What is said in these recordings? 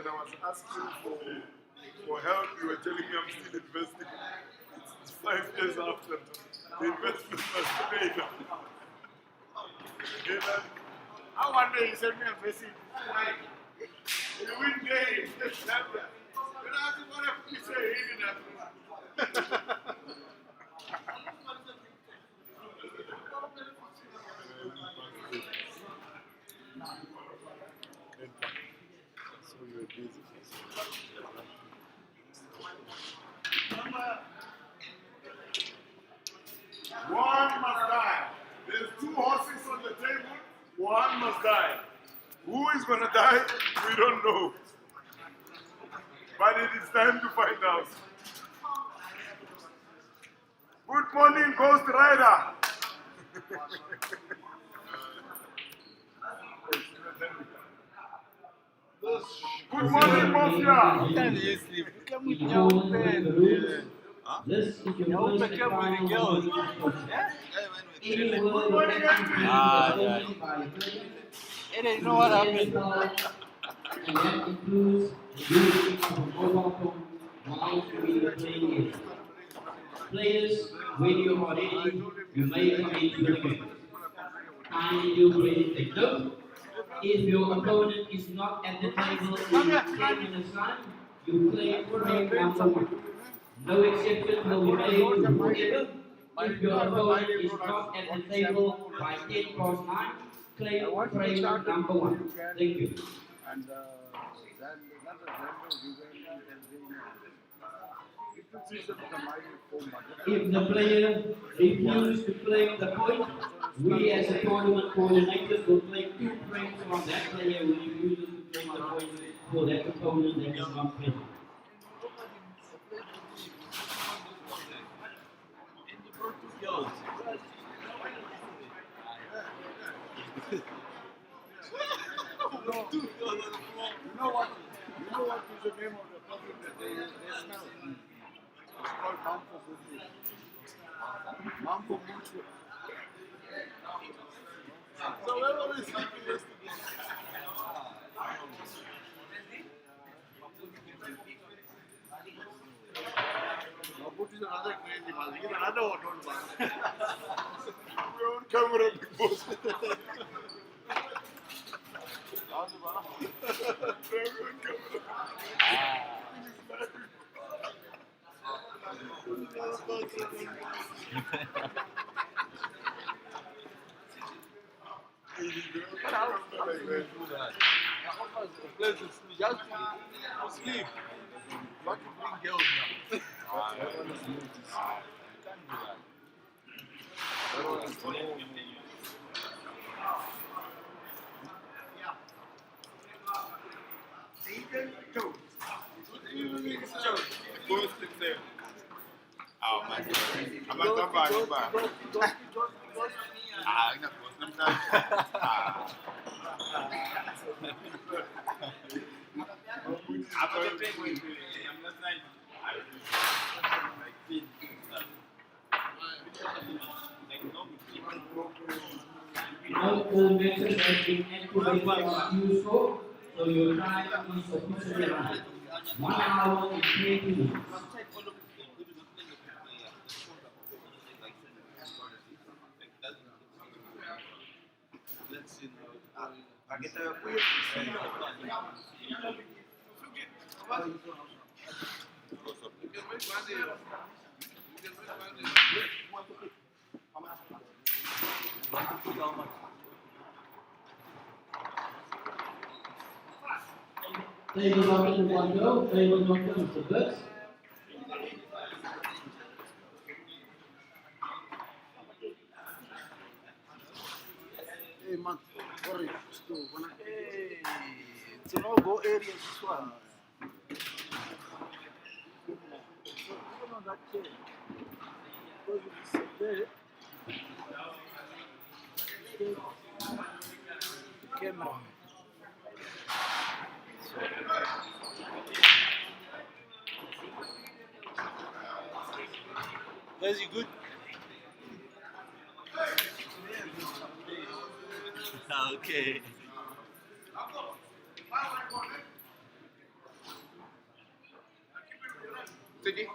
when I was asking for help, you were telling me I'm still investing. It's 5 years after the investment was paid. I wonder you sent me a message. You win games, just champion. But I just want to say, he didn't have so you were busy. One must die. There's 2 horses on the table. One must die. Who is going to die? We don't know. But it is time to find out. Good morning, Ghost Rider. Good morning, Mafia. This is your first round. You know what happened? And that includes the using of a mobile phone while you're playing it. Players, when you are ready, you may come into the game. Kindly do please take note. If your opponent is not at the table in 10 minutes time, you play frame number 1. No exception will be made to whoever. If your opponent is not at the table by 10 past 9, claim frame number 1. Thank you. And if the player refuses to claim the point, we as a tournament coordinators will claim 2 frames from that player who refuses to claim the point for that opponent that is not present. You know what is the name of the problem that they smell? It's called Mampo Mutu. Mampo Mutu. So where were we sleeping yesterday? Mampo is another crazy man. He's another one, don't man. We're on camera, big boss. Sleep. Not to bring girls now. Oh my God. I'm not talking about I'm not Now all methods have been activated on USO, so your time is officially running. 1 hour and 20 minutes. Table doctor 1 go, table doctor Mr. Butts. Hey man, sorry, hey, it's an all-go area this one. That chair. Because if you sit there, the camera. Is he good? Okay. Sticky?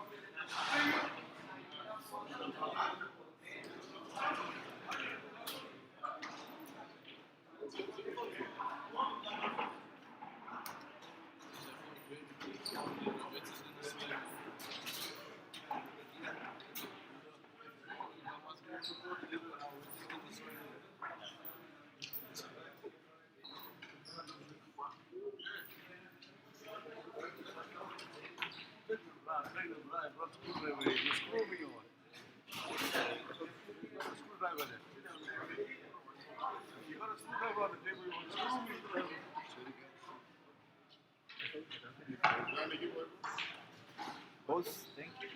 Boss, thank you.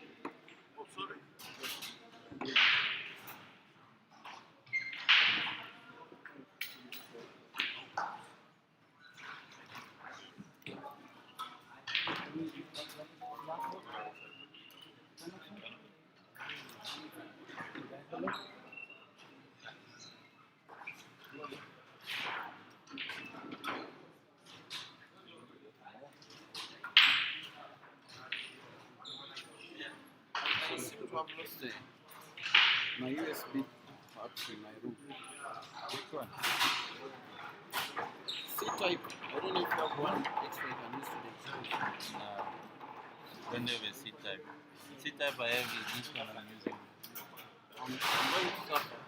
I seem to have lost my USB parts in my room. Which one? C-type. I don't know if you have one extra I can use today. No. Don't have a C type. C type I have is this one I'm using. I'm going to suffer.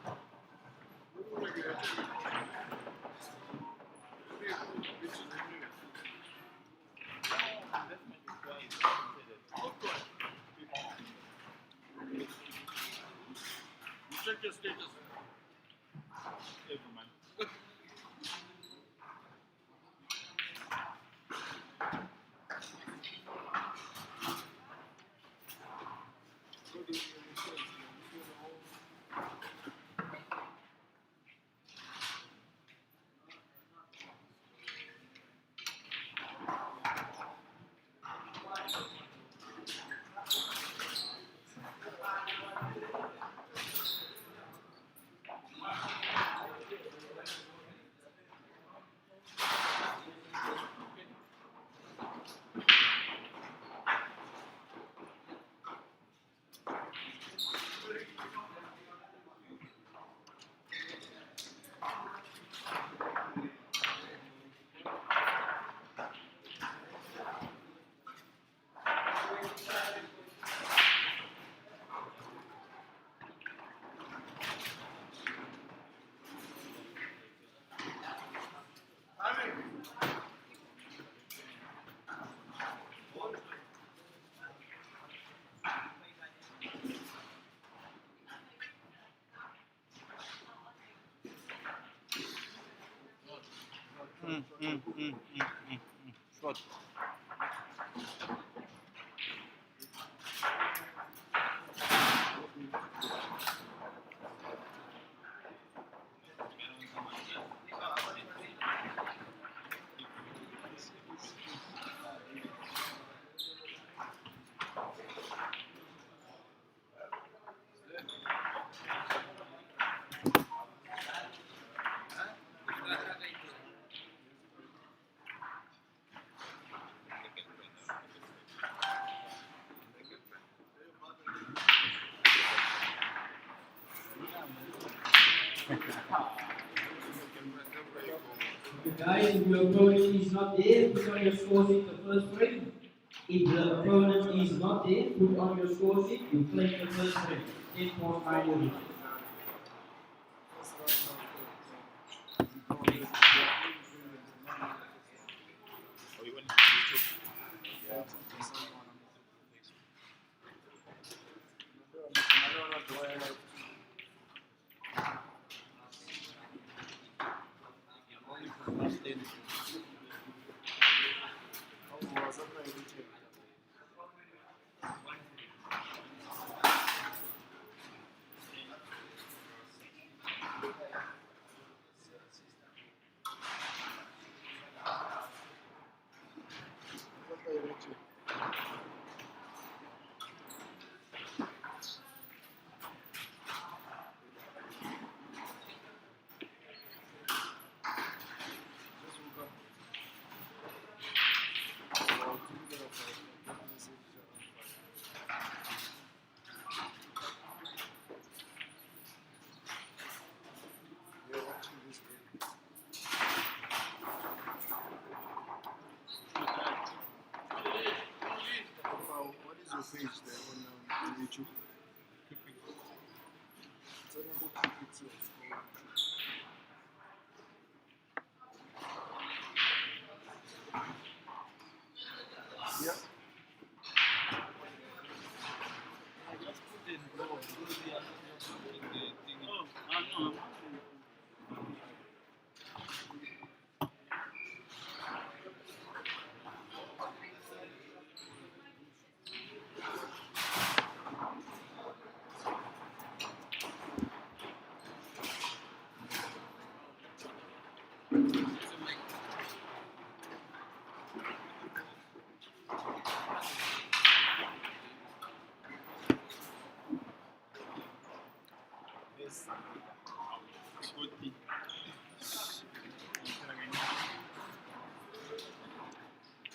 Check your status. Short. Guys, if your opponent is not there, put on your score sheet the first frame. If the opponent is not there, put on your score sheet, you play the first frame. 10.9 units.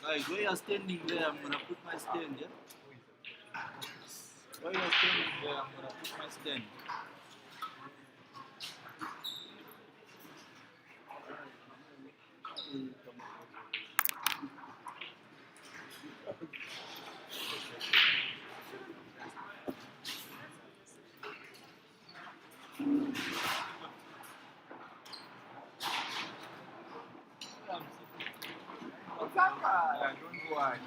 Guys, where you're standing there, I'm gonna put my stand, yeah? Where you're standing there, I'm gonna put my stand. Yeah, don't worry.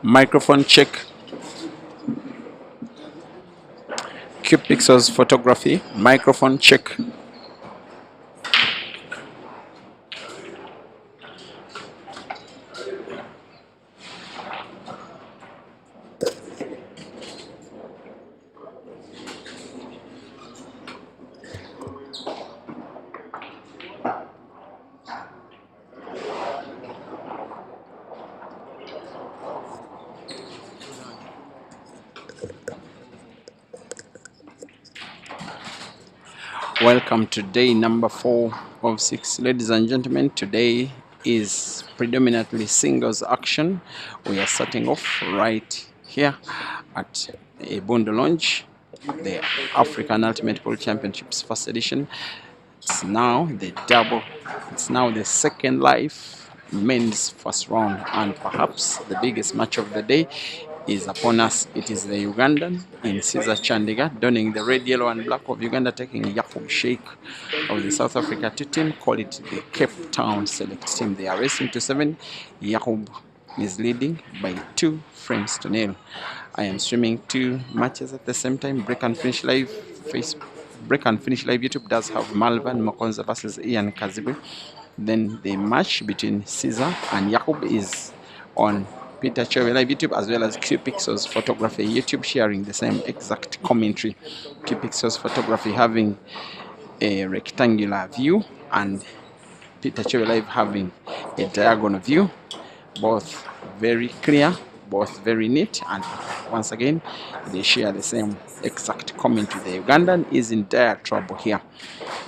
Microphone check. Cube Pixels photography. Microphone check. Welcome to day number 4 of 6. Ladies and gentlemen, today is predominantly singles action. We are starting off right here at a Bondo Lounge, the African Ultimate Pool Championships first edition. It's now the second live men's first round, and perhaps the biggest match of the day is upon us. It is the Ugandan in Caesar Chandiga, donning the red, yellow and black of Uganda, taking Yacoob Sheikh of the South Africa team. Call it the Cape Town Select team. They are racing to 7. Yacoob is leading by 2 frames to nil. I am streaming 2 matches at the same time. Break and Finish Live YouTube does have Malvan Mokonza versus Ian Kazibwe. Then the match between Caesar and Yacoob is on Peter Chewe Live YouTube, as well as Cube Pixels Photography YouTube, sharing the same exact commentary. Cube Pixels Photography having a rectangular view and Peter Chewe Live having a diagonal view. Both very clear, both very neat, and once again they share the same exact commentary. The Ugandan is in dire trouble here.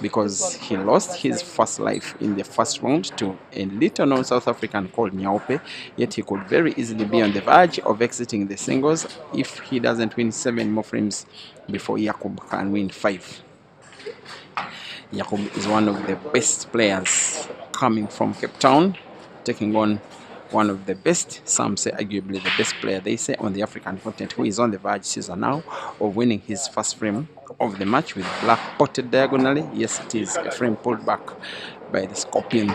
because he lost his first life in the first round to a little known South African called Nyaupe, yet he could very easily be on the verge of exiting the singles if he doesn't win 7 more frames before Yacoob can win 5. Yacoob is one of the best players coming from Cape Town, taking on one of the best, some say arguably the best player they say on the African continent, who is on the verge, Caesar, now of winning his first frame of the match with black potted diagonally. Yes, it is a frame pulled back by the Scorpion.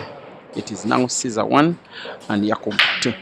It is now Caesar 1 and Yacoob 2.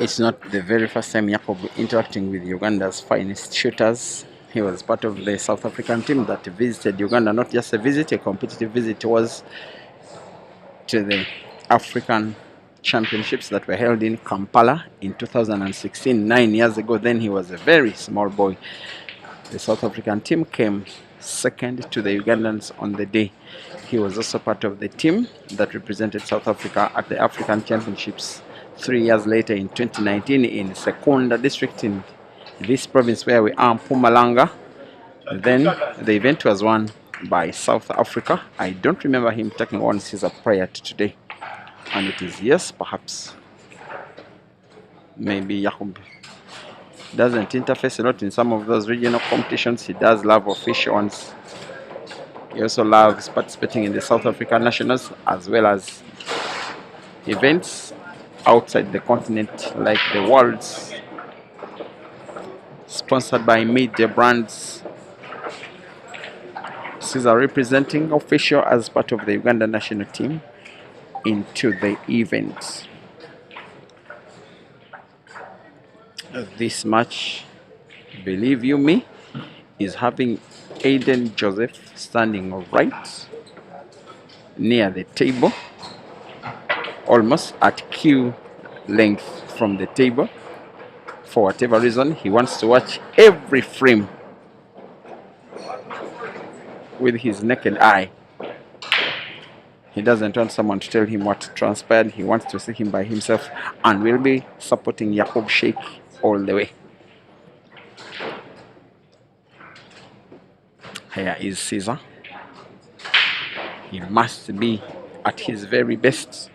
It's not the very first time Yacoob interacting with Uganda's finest shooters. He was part of the South African team that visited Uganda, not just a visit, a competitive visit. It was to the African Championships that were held in Kampala in 2016, 9 years ago. Then he was a very small boy. The South African team came second to the Ugandans on the day. He was also part of the team that represented South Africa at the African Championships 3 years later in 2019 in Sekunda district in this province where we are, Mpumalanga. Then the event was won by South Africa. I don't remember him taking on Caesar prior to today. And it is, yes, perhaps, maybe Yacoob doesn't interface a lot in some of those regional competitions. He does love official ones. He also loves participating in the South African Nationals as well as events outside the continent like the Worlds sponsored by media brands. Caesar representing official as part of the Uganda national team into the event. This match, believe you me, is having Aiden Joseph standing right near the table, almost at Q length from the table. For whatever reason, he wants to watch every frame with his naked eye. He doesn't want someone to tell him what transpired. He wants to see him by himself, and will be supporting Yacoob Sheikh all the way. Here is Caesar. He must be at his very best.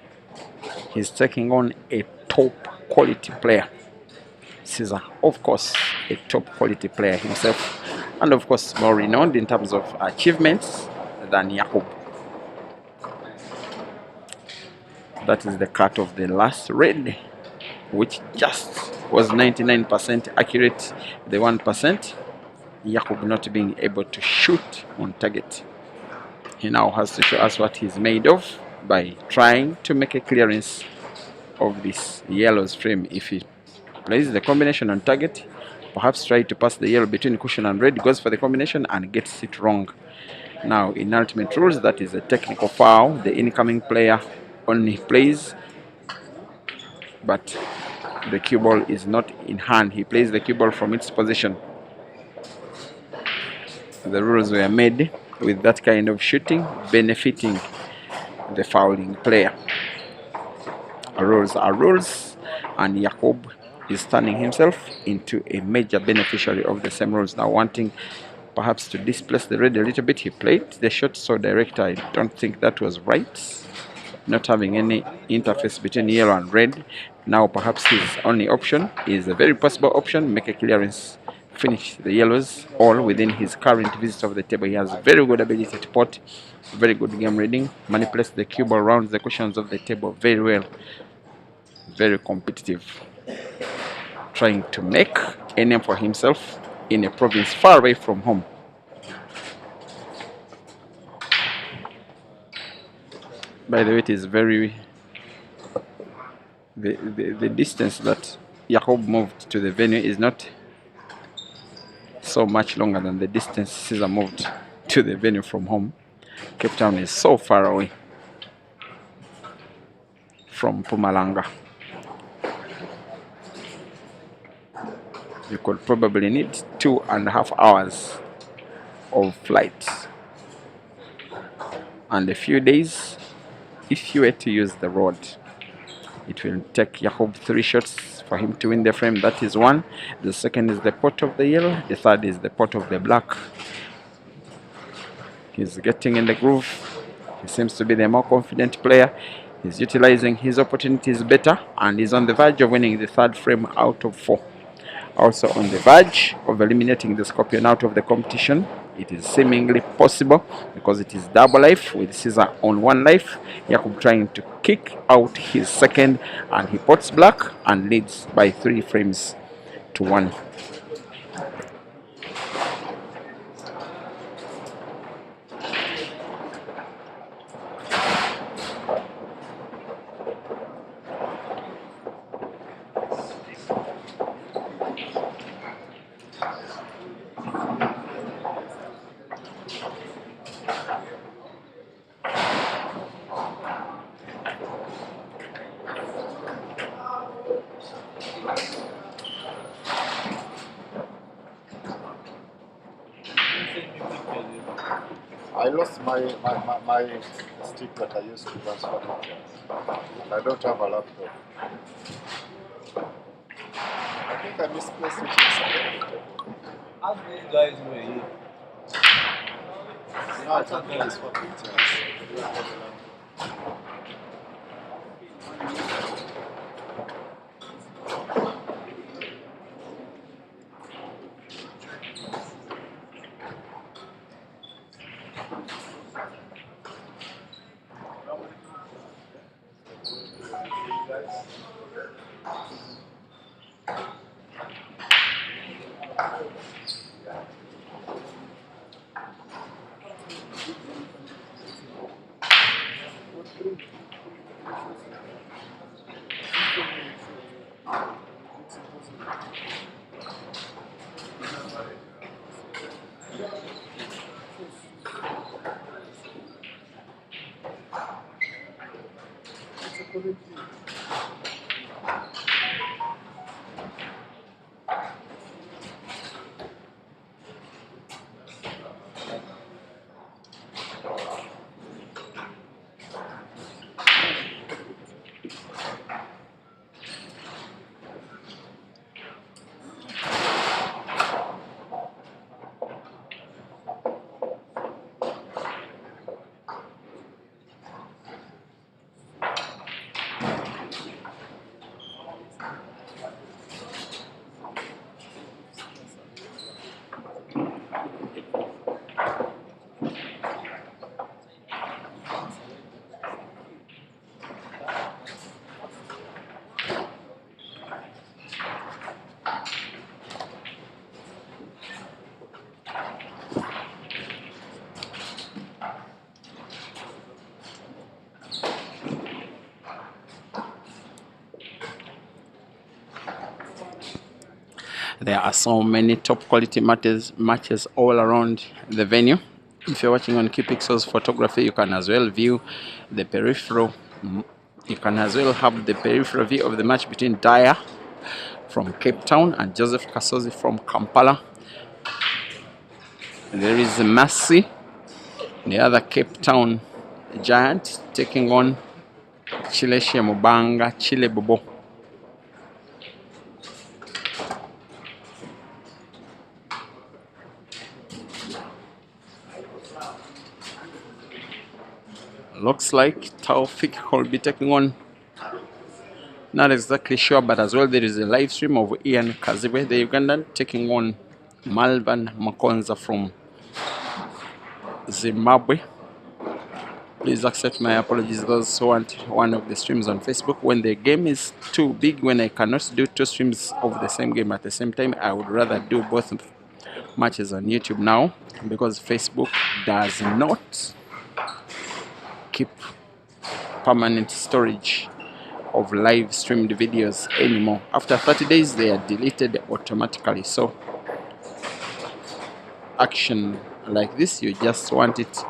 He's taking on a top quality player. Caesar, of course, a top quality player himself, and of course more renowned in terms of achievements than Yacoob. That is the cut of the last red, which just was 99% accurate. The 1%, Yacoob not being able to shoot on target. He now has to show us what he's made of by trying to make a clearance of this yellow's frame. If he plays the combination on target, perhaps try to pass the yellow between cushion and red, goes for the combination and gets it wrong. Now in ultimate rules, that is a technical foul. The incoming player only plays, but the cue ball is not in hand. He plays the cue ball from its position. The rules were made with that kind of shooting benefiting the fouling player. Rules are rules, and Yacoob is turning himself into a major beneficiary of the same rules, now wanting perhaps to displace the red a little bit. He played the shot so direct. I don't think that was right. Not having any interface between yellow and red. Now perhaps his only option is a very possible option, make a clearance, finish the yellows all within his current visit of the table. He has very good ability to pot, very good game reading, manipulates the cue ball around the cushions of the table very well, very competitive, trying to make a name for himself in a province far away from home. By the way, it is very the distance that Yacoob moved to the venue is not so much longer than the distance Caesar moved to the venue from home. Cape Town is so far away from Pumalanga. You could probably need 2.5 hours of flight and a few days if you were to use the road. It will take Yacoob 3 shots for him to win the frame. That is one. The second is the pot of the yellow. The third is the pot of the black. He's getting in the groove. He seems to be the more confident player. He's utilizing his opportunities better and is on the verge of winning the third frame out of 4. Also on the verge of eliminating the Scorpion out of the competition. It is seemingly possible because it is double life with Caesar on 1 life. Yacoob trying to kick out his second, and he pots black and leads by 3 frames to 1. I lost my stick that I used to transfer pictures. And I don't have a laptop. I think I misplaced it inside the table. Ask these guys who are here. Now I can't transfer pictures. I don't have a laptop. There are so many top quality matches all around the venue. If you're watching on QPixel's photography, you can as well view the peripheral. You can as well have the peripheral view of the match between Dyer from Cape Town and Joseph Kasozi from Kampala. There is Mercy, the other Cape Town giant, taking on Chileshe Mubanga Chile Bobo. Looks like Taufik will be taking on, not exactly sure, but as well there is a live stream of Ian Kaziwe, the Ugandan, taking on Malvan Makonza from Zimbabwe. Please accept my apologies those who want one of the streams on Facebook. When the game is too big, when I cannot do 2 streams of the same game at the same time, I would rather do both matches on YouTube now, because Facebook does not keep permanent storage of live streamed videos anymore. After 30 days they are deleted automatically. So action like this, you just want it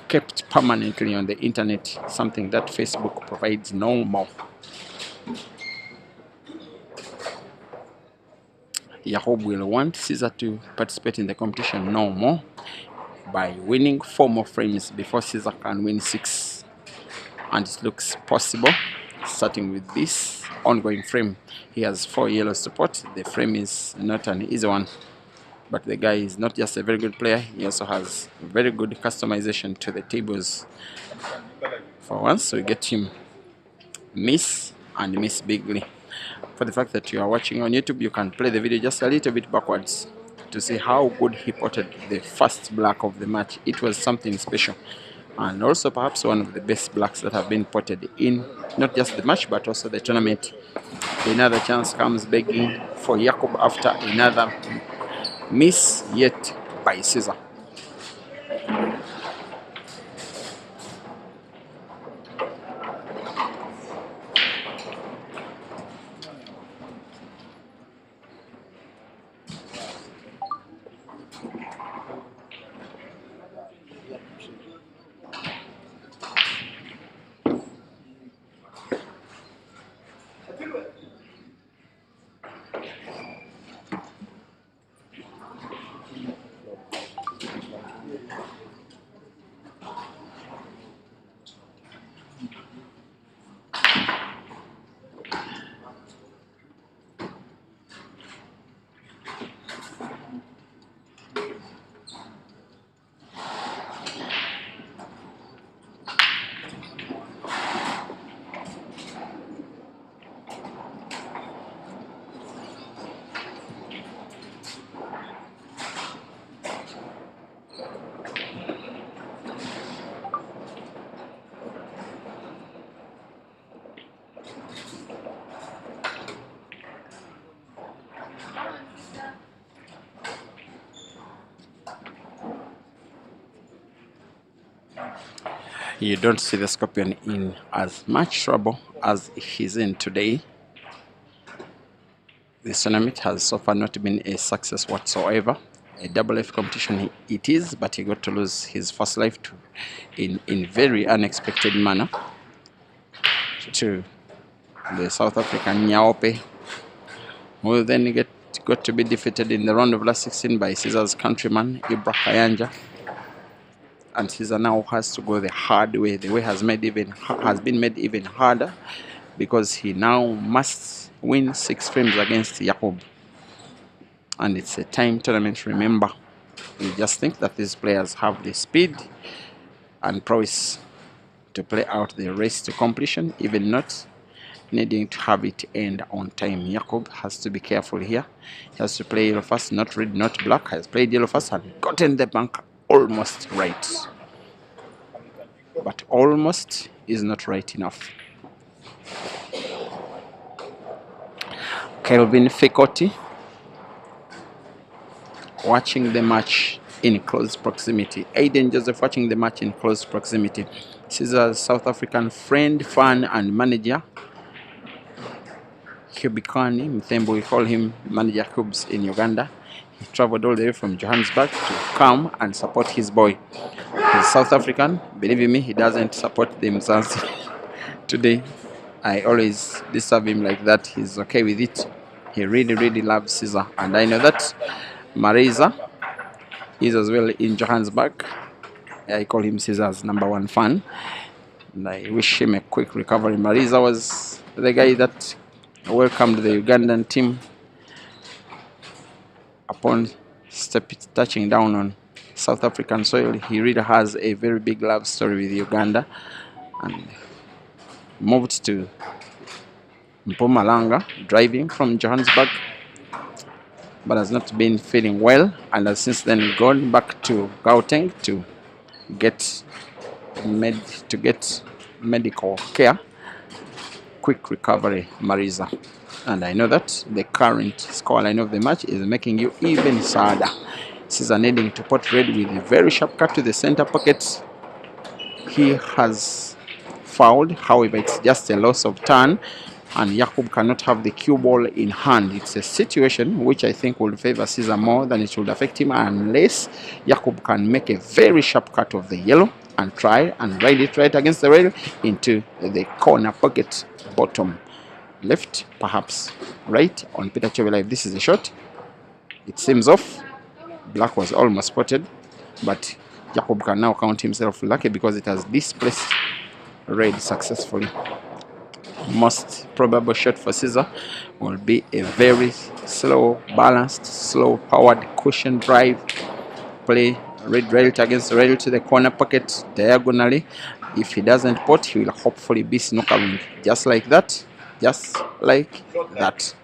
kept permanently on the internet, something that Facebook provides no more. Yacoob will want Caesar to participate in the competition no more by winning 4 more frames before Caesar can win 6, and it looks possible. Starting with this ongoing frame, he has 4 yellows to pot. The frame is not an easy one, but the guy is not just a very good player, he also has very good customization to the tables. For once we get him miss, and miss bigly. For the fact that you are watching on YouTube, you can play the video just a little bit backwards to see how good he potted the first black of the match. It was something special, and also perhaps one of the best blacks that have been potted in not just the match but also the tournament. Another chance comes begging for Yacoob after another miss yet by Caesar. You don't see the Scorpion in as much trouble as he's in today. This tournament has so far not been a success whatsoever. A double life competition it is, but he got to lose his first life in very unexpected manner to the South African Nyaope, who then got to be defeated in the round of last 16 by Caesar's countryman Ibra Kayanja. And Caesar now has to go the hard way. The way has been made even harder, because he now must win 6 frames against Yacoob. And it's a time tournament, remember. We just think that these players have the speed and prowess to play out the race to completion, even not needing to have it end on time. Yacoob has to be careful here. He has to play yellow first, not red, not black. Has played yellow first and gotten the bank almost right. But almost is not right enough. Kelvin Fikoti watching the match in close proximity. Aiden Joseph watching the match in close proximity. Caesar's South African friend, fan and manager, Kubikani Mthembo, we call him Manager Cubes in Uganda. He traveled all the way from Johannesburg to come and support his boy. He's South African. Believe me, he doesn't support the Mzansi. Today, I always disturb him like that. He's okay with it. He really, really loves Caesar. And I know that Marisa is as well in Johannesburg. I call him Caesar's #1 fan. And I wish him a quick recovery. Marisa was the guy that welcomed the Ugandan team upon touching down on South African soil. He really has a very big love story with Uganda, and moved to Mpumalanga, driving from Johannesburg, but has not been feeling well, and has since then gone back to Gauteng to get medical care. Quick recovery, Mariza. And I know that the current scoreline of the match is making you even sadder. Caesar needing to pot red with a very sharp cut to the center pocket. He has fouled, however it's just a loss of turn, and Yacoob cannot have the cue ball in hand. It's a situation which I think will favor Caesar more than it would affect him, unless Yacoob can make a very sharp cut of the yellow and try and ride it right against the rail into the corner pocket, bottom left, perhaps right on Peter Chovela. If this is a shot, it seems off. Black was almost spotted, but Yacoob can now count himself lucky because it has displaced red successfully. Most probable shot for Caesar will be a very slow, balanced, slow powered cushion drive. Play red rail against rail to the corner pocket diagonally. If he doesn't pot, he will hopefully be snookering. Just like that. Just like that.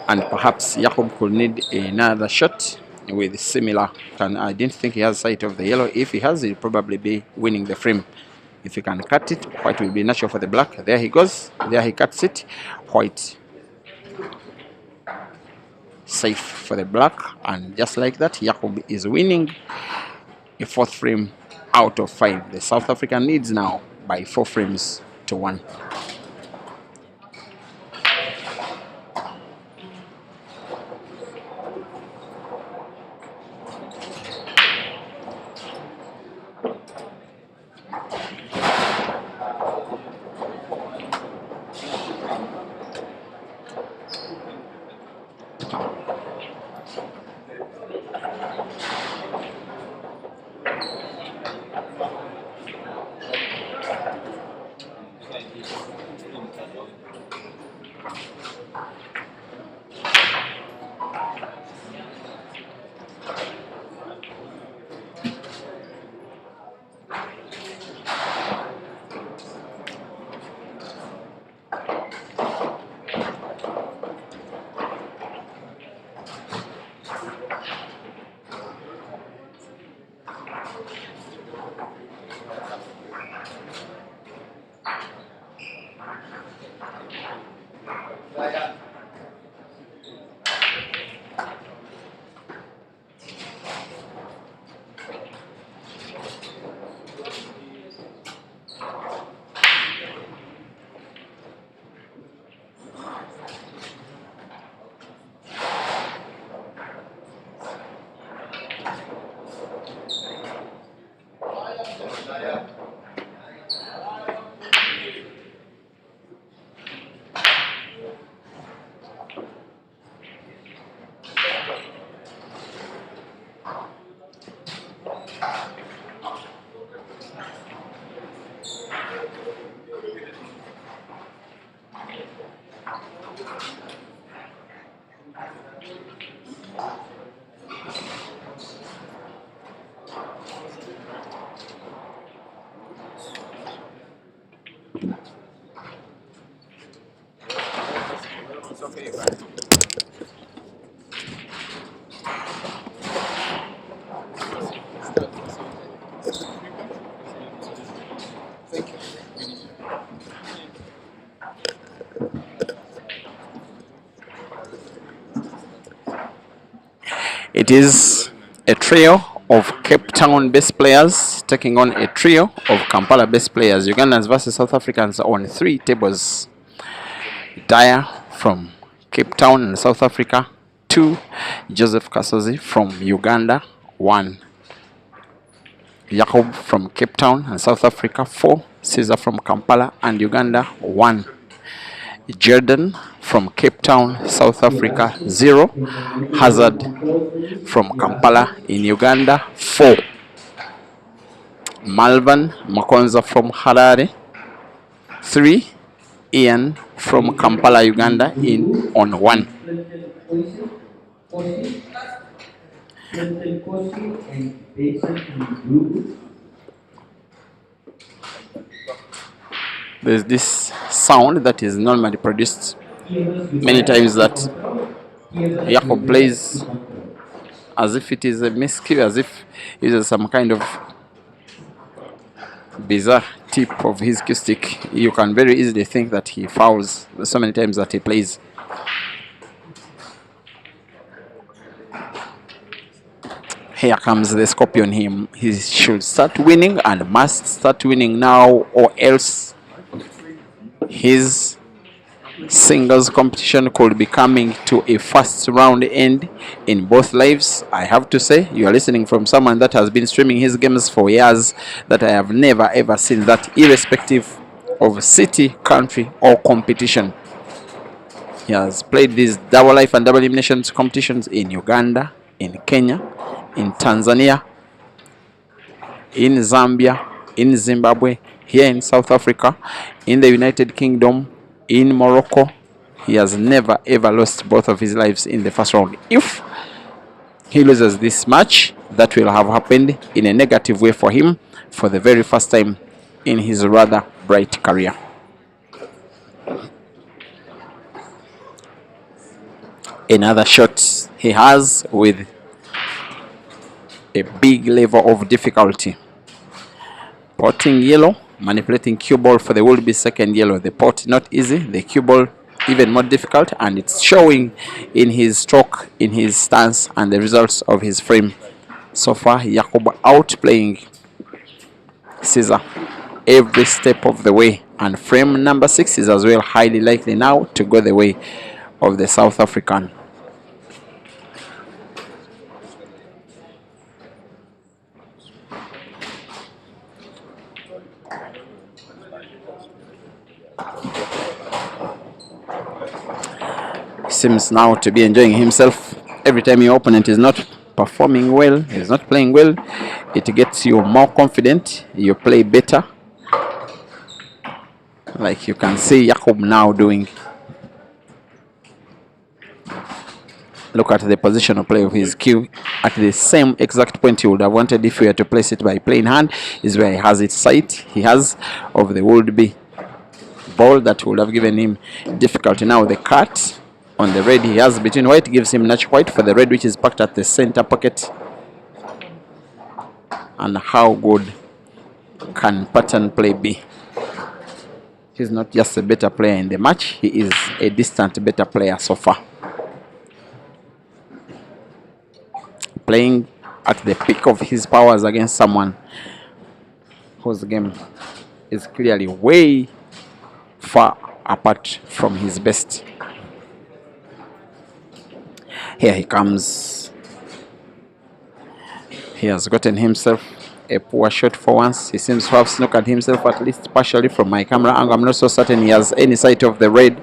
And perhaps Yacoob could need another shot with similar. I didn't think he has sight of the yellow. If he has, he'll probably be winning the frame. If he can cut it, white will be natural for the black. There he goes. There he cuts it. White safe for the black. And just like that, Yacoob is winning a 4th frame out of 5. The South African leads now by 4 frames to 1. It is a trio of Cape Town based players taking on a trio of Kampala based players. Ugandans versus South Africans on 3 tables. Dyer from Cape Town and South Africa, 2. Joseph Kasozi from Uganda, 1. Yacoob from Cape Town and South Africa, 4. Caesar from Kampala and Uganda, 1. Jordan from Cape Town, South Africa, 0. Hazard from Kampala in Uganda, 4. Malvan Makonza from Harare, 3. Ian from Kampala, Uganda in on 1. Clinton Corsi and Benson Blue. There's this sound that is normally produced many times that Yacoob plays as if it is a miscue, as if it is some kind of bizarre tip of his cue stick. You can very easily think that he fouls so many times that he plays. Here comes the Scorpion. He should start winning and must start winning now, or else his singles competition could be coming to a first round end in both lives. I have to say, you are listening from someone that has been streaming his games for years, that I have never ever seen that, irrespective of city, country, or competition. He has played these double life and double eliminations competitions in Uganda, in Kenya, in Tanzania, in Zambia, in Zimbabwe, here in South Africa, in the United Kingdom, in Morocco. He has never ever lost both of his lives in the first round. If he loses this match, that will have happened in a negative way for him for the very first time in his rather bright career. Another shot he has with a big level of difficulty. Potting yellow, manipulating cue ball for the will-be second yellow. The pot not easy, the cue ball even more difficult, and it's showing in his stroke, in his stance, and the results of his frame. So far, Yacoob outplaying Caesar every step of the way, and frame number 6 is as well highly likely now to go the way of the South African. Seems now to be enjoying himself. Every time your opponent is not performing well, is not playing well, it gets you more confident, you play better, like you can see Yacoob now doing. Look at the positional play of his cue at the same exact point he would have wanted if he were to place it by playing hand, is where he has its sight he has of the would-be ball that would have given him difficulty. Now the cut on the red he has between white gives him natural white for the red, which is packed at the center pocket. And how good can pattern play be? He's not just a better player in the match, he is a distant better player so far. Playing at the peak of his powers against someone whose game is clearly way far apart from his best. Here he comes. He has gotten himself a poor shot for once. He seems to have snookered himself, at least partially, from my camera angle. I'm not so certain he has any sight of the red.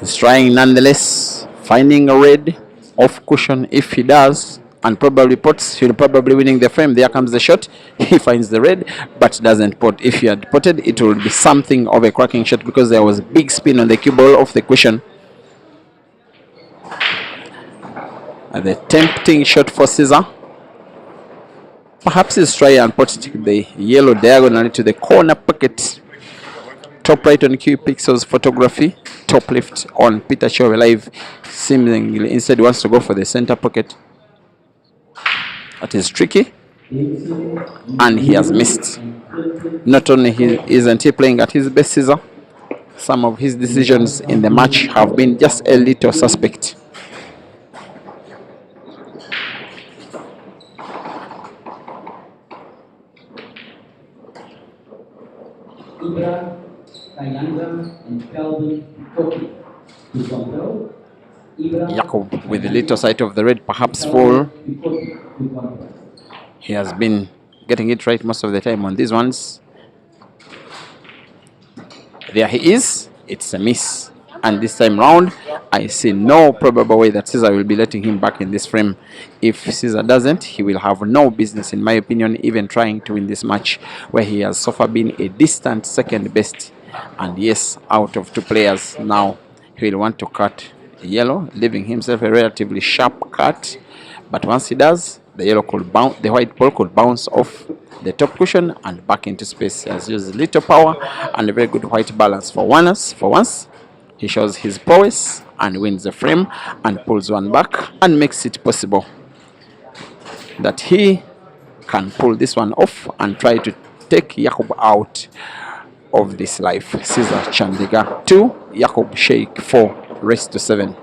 He's trying nonetheless, finding a red off cushion. If he does, and probably pots, he'll probably winning the frame. There comes the shot. He finds the red, but doesn't pot. If he had potted, it would be something of a cracking shot because there was a big spin on the cue ball off the cushion. And the tempting shot for Caesar. Perhaps he's trying and pot the yellow diagonally to the corner pocket. Top right on Q Pixels photography. Top left on Peter Show Live. Seemingly instead wants to go for the center pocket. That is tricky. And he has missed. Not only isn't he playing at his best, Caesar, some of his decisions in the match have been just a little suspect. Yacoob with the little sight of the red, perhaps full. He has been getting it right most of the time on these ones. There he is. It's a miss. And this time round, I see no probable way that Caesar will be letting him back in this frame. If Caesar doesn't, he will have no business, in my opinion, even trying to win this match, where he has so far been a distant second best. And yes, out of two players now, he will want to cut yellow, leaving himself a relatively sharp cut. But once he does, the yellow could bounce, the white ball could bounce off the top cushion and back into space. He has used little power and a very good white balance for once. He shows his prowess and wins the frame and pulls one back and makes it possible that he can pull this one off and try to take Yacoob out of this life. Caesar Chandiga 2, Yacoob Sheikh 4, race to 7.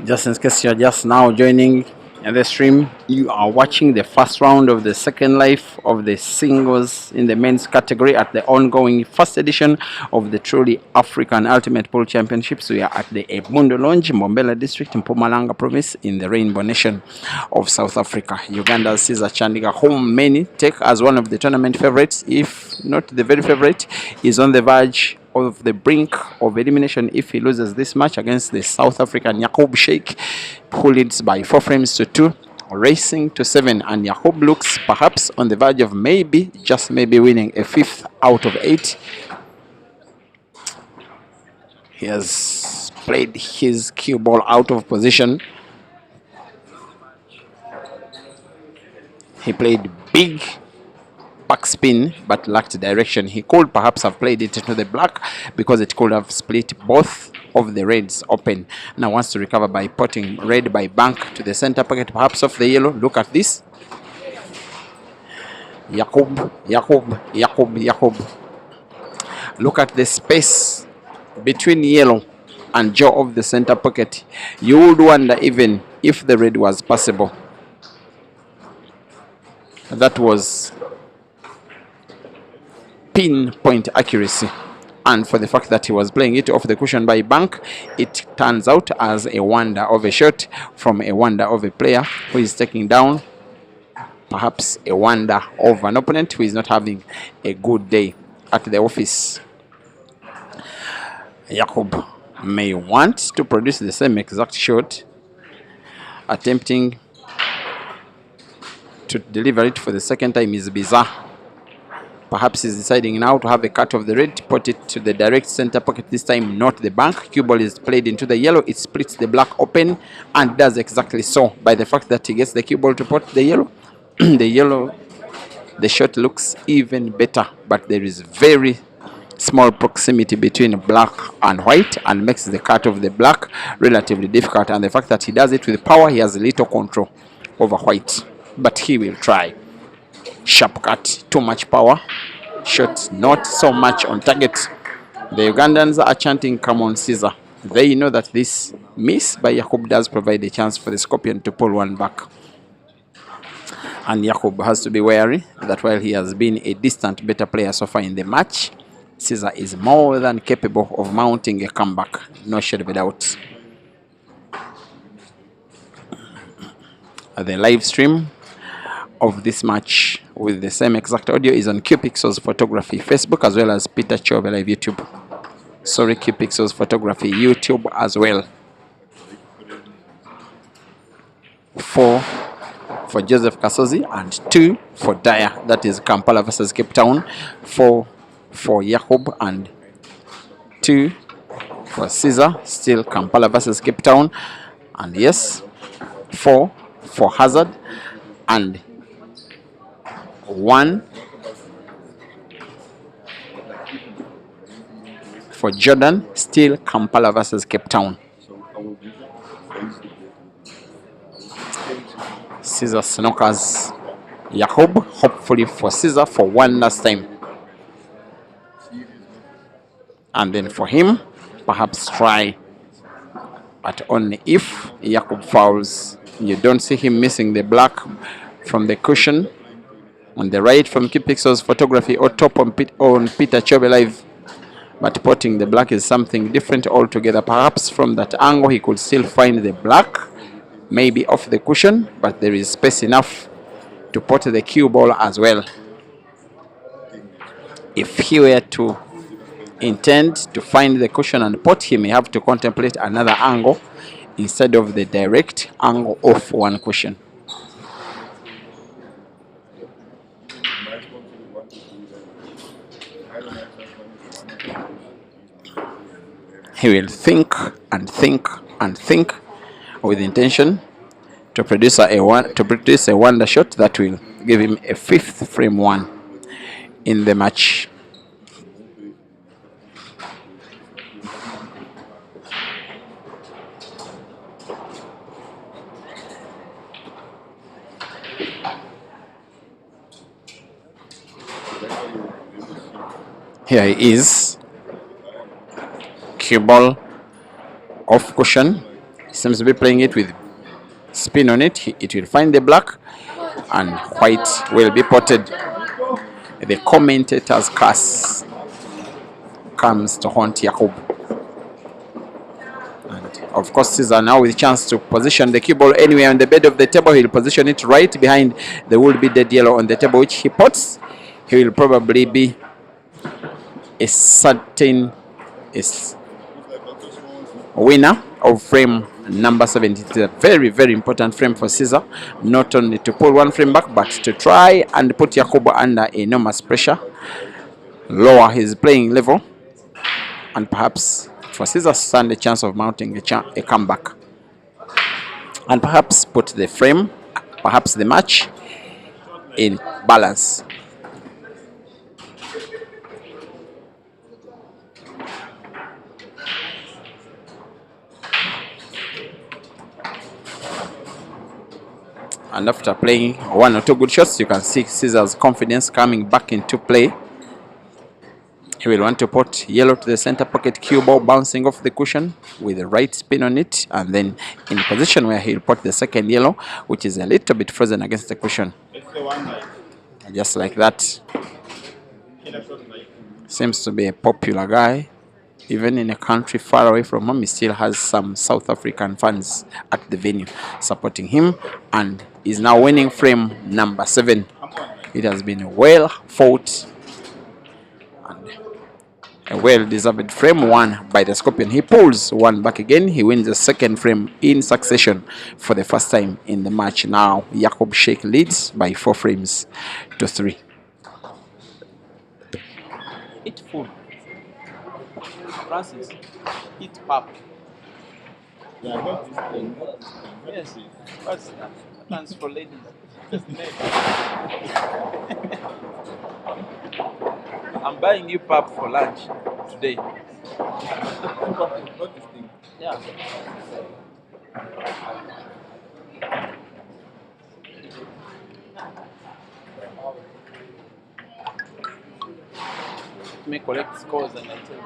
Just in case you're just now joining the stream, you are watching the first round of the second life of the singles in the men's category at the ongoing first edition of the Truly African Ultimate Pool Championships. We are at the Ebundo Lounge, Mbombela District in Mpumalanga Province in the Rainbow Nation of South Africa. Uganda's Caesar Chandiga, whom many take as one of the tournament favorites, if not the very favorite, is on the verge of the brink of elimination if he loses this match against the South African Yacoob Sheikh, who leads by 4 frames to 2, racing to 7, and Yacoob looks perhaps on the verge of maybe, just maybe, winning a 5th out of 8. He has played his cue ball out of position. He played big backspin but lacked direction. He could perhaps have played it into the black because it could have split both of the reds open. Now wants to recover by putting red by bank to the center pocket, perhaps off the yellow. Look at this. Yacoob. Look at the space between yellow and jaw of the center pocket. You would wonder even if the red was possible. That was pinpoint accuracy and for the fact that he was playing it off the cushion by bank, it turns out as a wonder of a shot from a wonder of a player who is taking down perhaps a wonder of an opponent who is not having a good day at the office. Yacoob may want to produce the same exact shot, attempting to deliver it for the second time is bizarre. Perhaps he's deciding now to have a cut of the red, put it to the direct center pocket, this time not the bank. Cue ball is played into the yellow, it splits the black open and does exactly so. By the fact that he gets the cue ball to pot the yellow, the shot looks even better, but there is very small proximity between black and white and makes the cut of the black relatively difficult, and the fact that he does it with power, he has little control over white, but he will try. Sharp cut, too much power, shot not so much on target. The Ugandans are chanting, "Come on Caesar." They know that this miss by Yacoob does provide a chance for the Scorpion to pull one back, and Yacoob has to be wary that while he has been a distant better player so far in the match, Caesar is more than capable of mounting a comeback, no shade of a doubt. The live stream of this match with the same exact audio is on QPixels Photography Facebook as well as Peter Chobe Live YouTube. Sorry, QPixels Photography YouTube as well. 4 for Joseph Kasozi and 2 for Dyer. That is Kampala versus Cape Town. 4 for Yacoob and 2 for Caesar. Still Kampala versus Cape Town. And yes, 4 for Hazard and 1 for Jordan. Still Kampala versus Cape Town. Caesar snookers Yacoob, hopefully for Caesar for one last time. And then for him, perhaps try, but only if Yacoob fouls. You don't see him missing the black from the cushion on the right from QPixels Photography or top on Peter Chobe Live, but potting the black is something different altogether. Perhaps from that angle he could still find the black, maybe off the cushion, but there is space enough to pot the cue ball as well. If he were to intend to find the cushion and pot, he may have to contemplate another angle instead of the direct angle of one cushion. He will think and think and think with intention to produce a wonder shot that will give him a 5th frame 1 in the match. Here he is. Cue ball off cushion. He seems to be playing it with spin on it. It will find the black and white will be potted. The commentator's curse comes to haunt Yacoob. And of course, Caesar now with a chance to position the cue ball anywhere on the bed of the table. He'll position it right behind the would-be dead yellow on the table, which he pots. He will probably be a certain winner of frame number 70. It's a very, very important frame for Caesar, not only to pull one frame back, but to try and put Yacoob under enormous pressure, lower his playing level, and perhaps for Caesar stand a chance of mounting a comeback, and perhaps put the frame, perhaps the match, in balance. And after playing 1 or 2 good shots, you can see Caesar's confidence coming back into play. He will want to put yellow to the center pocket, cue ball bouncing off the cushion with the right spin on it, and then in position where he'll put the second yellow, which is a little bit frozen against the cushion. Just like that. Seems to be a popular guy. Even in a country far away from home, he still has some South African fans at the venue supporting him, and is now winning frame number 7. It has been a well fought and a well-deserved frame won by the Scorpion. He pulls one back again. He wins the second frame in succession for the first time in the match. Now Yacoob Sheikh leads by 4 frames to 3. Eat food. Francis, eat pap. Yeah, I got this thing. Yes. What's that? That's for ladies. I'm buying you pap for lunch today. Got this thing. Yeah. May collect scores and I tell you.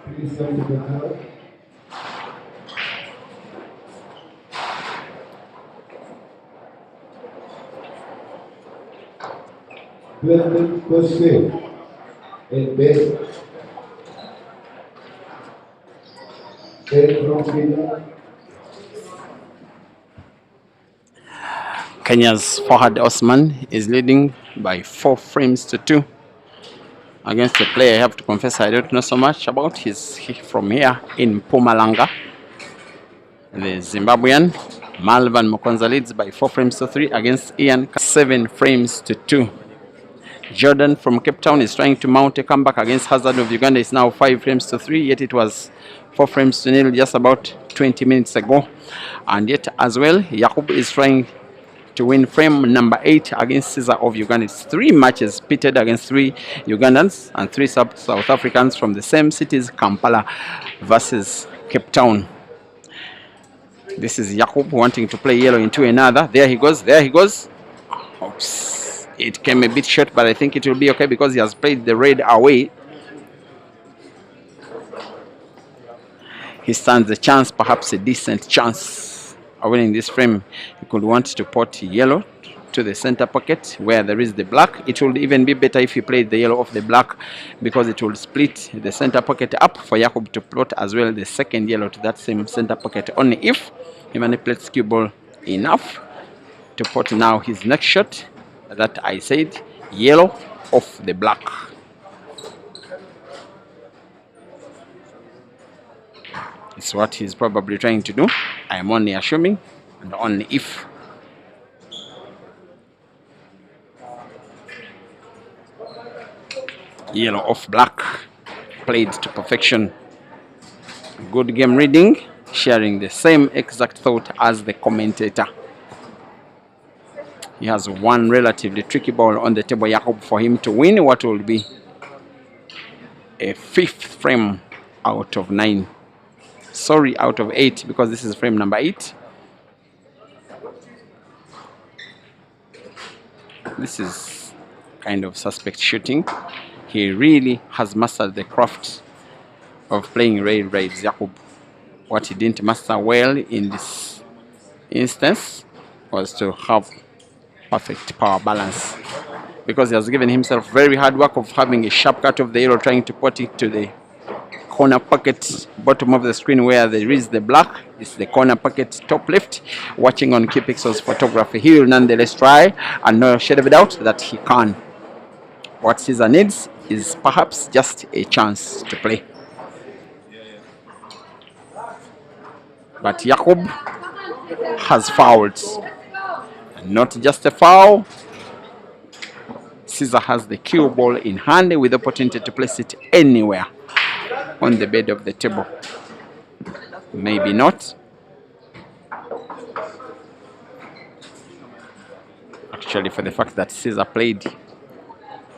Please come to the house. Clement Cosme and Ben. Ben from Kenya. Kenya's Fahad Osman is leading by 4 frames to 2 against a player I have to confess I don't know so much about. He's from here in Mpumalanga. The Zimbabwean Malvan Mokonza leads by 4 frames to 3 against Ian 7 frames to 2. Jordan from Cape Town is trying to mount a comeback against Hazard of Uganda. It's now 5 frames to 3, yet it was 4 frames to 0 just about 20 minutes ago. And yet as well, Yacoob is trying to win frame number 8 against Caesar of Uganda. It's 3 matches pitted against 3 Ugandans and 3 South Africans from the same cities, Kampala versus Cape Town. This is Yacoob wanting to play yellow into another. There he goes, there he goes. Oops. It came a bit short, but I think it will be okay because he has played the red away. He stands a chance, perhaps a decent chance of winning this frame. He could want to put yellow to the center pocket where there is the black. It would even be better if he played the yellow off the black because it will split the center pocket up for Yacoob to plot as well the second yellow to that same center pocket. Only if he manipulates cue ball enough to put now his next shot that I said yellow off the black. It's what he's probably trying to do. I'm only assuming, and only if. Yellow off black, played to perfection. Good game reading, sharing the same exact thought as the commentator. He has one relatively tricky ball on the table, Yacoob, for him to win what will be a 5th frame out of 9. Sorry, out of 8, because this is frame number 8. This is kind of suspect shooting. He really has mastered the craft of playing rail raids, Yacoob. What he didn't master well in this instance was to have perfect power balance, because he has given himself very hard work of having a sharp cut of the yellow, trying to put it to the corner pocket bottom of the screen where there is the black. It's the corner pocket top left. Watching on Key Pixels photography, he will nonetheless try, and no shade of a doubt that he can. What Caesar needs is perhaps just a chance to play. But Yacoob has fouled. Not just a foul. Caesar has the cue ball in hand with the opportunity to place it anywhere on the bed of the table. maybe not. Actually, for the fact that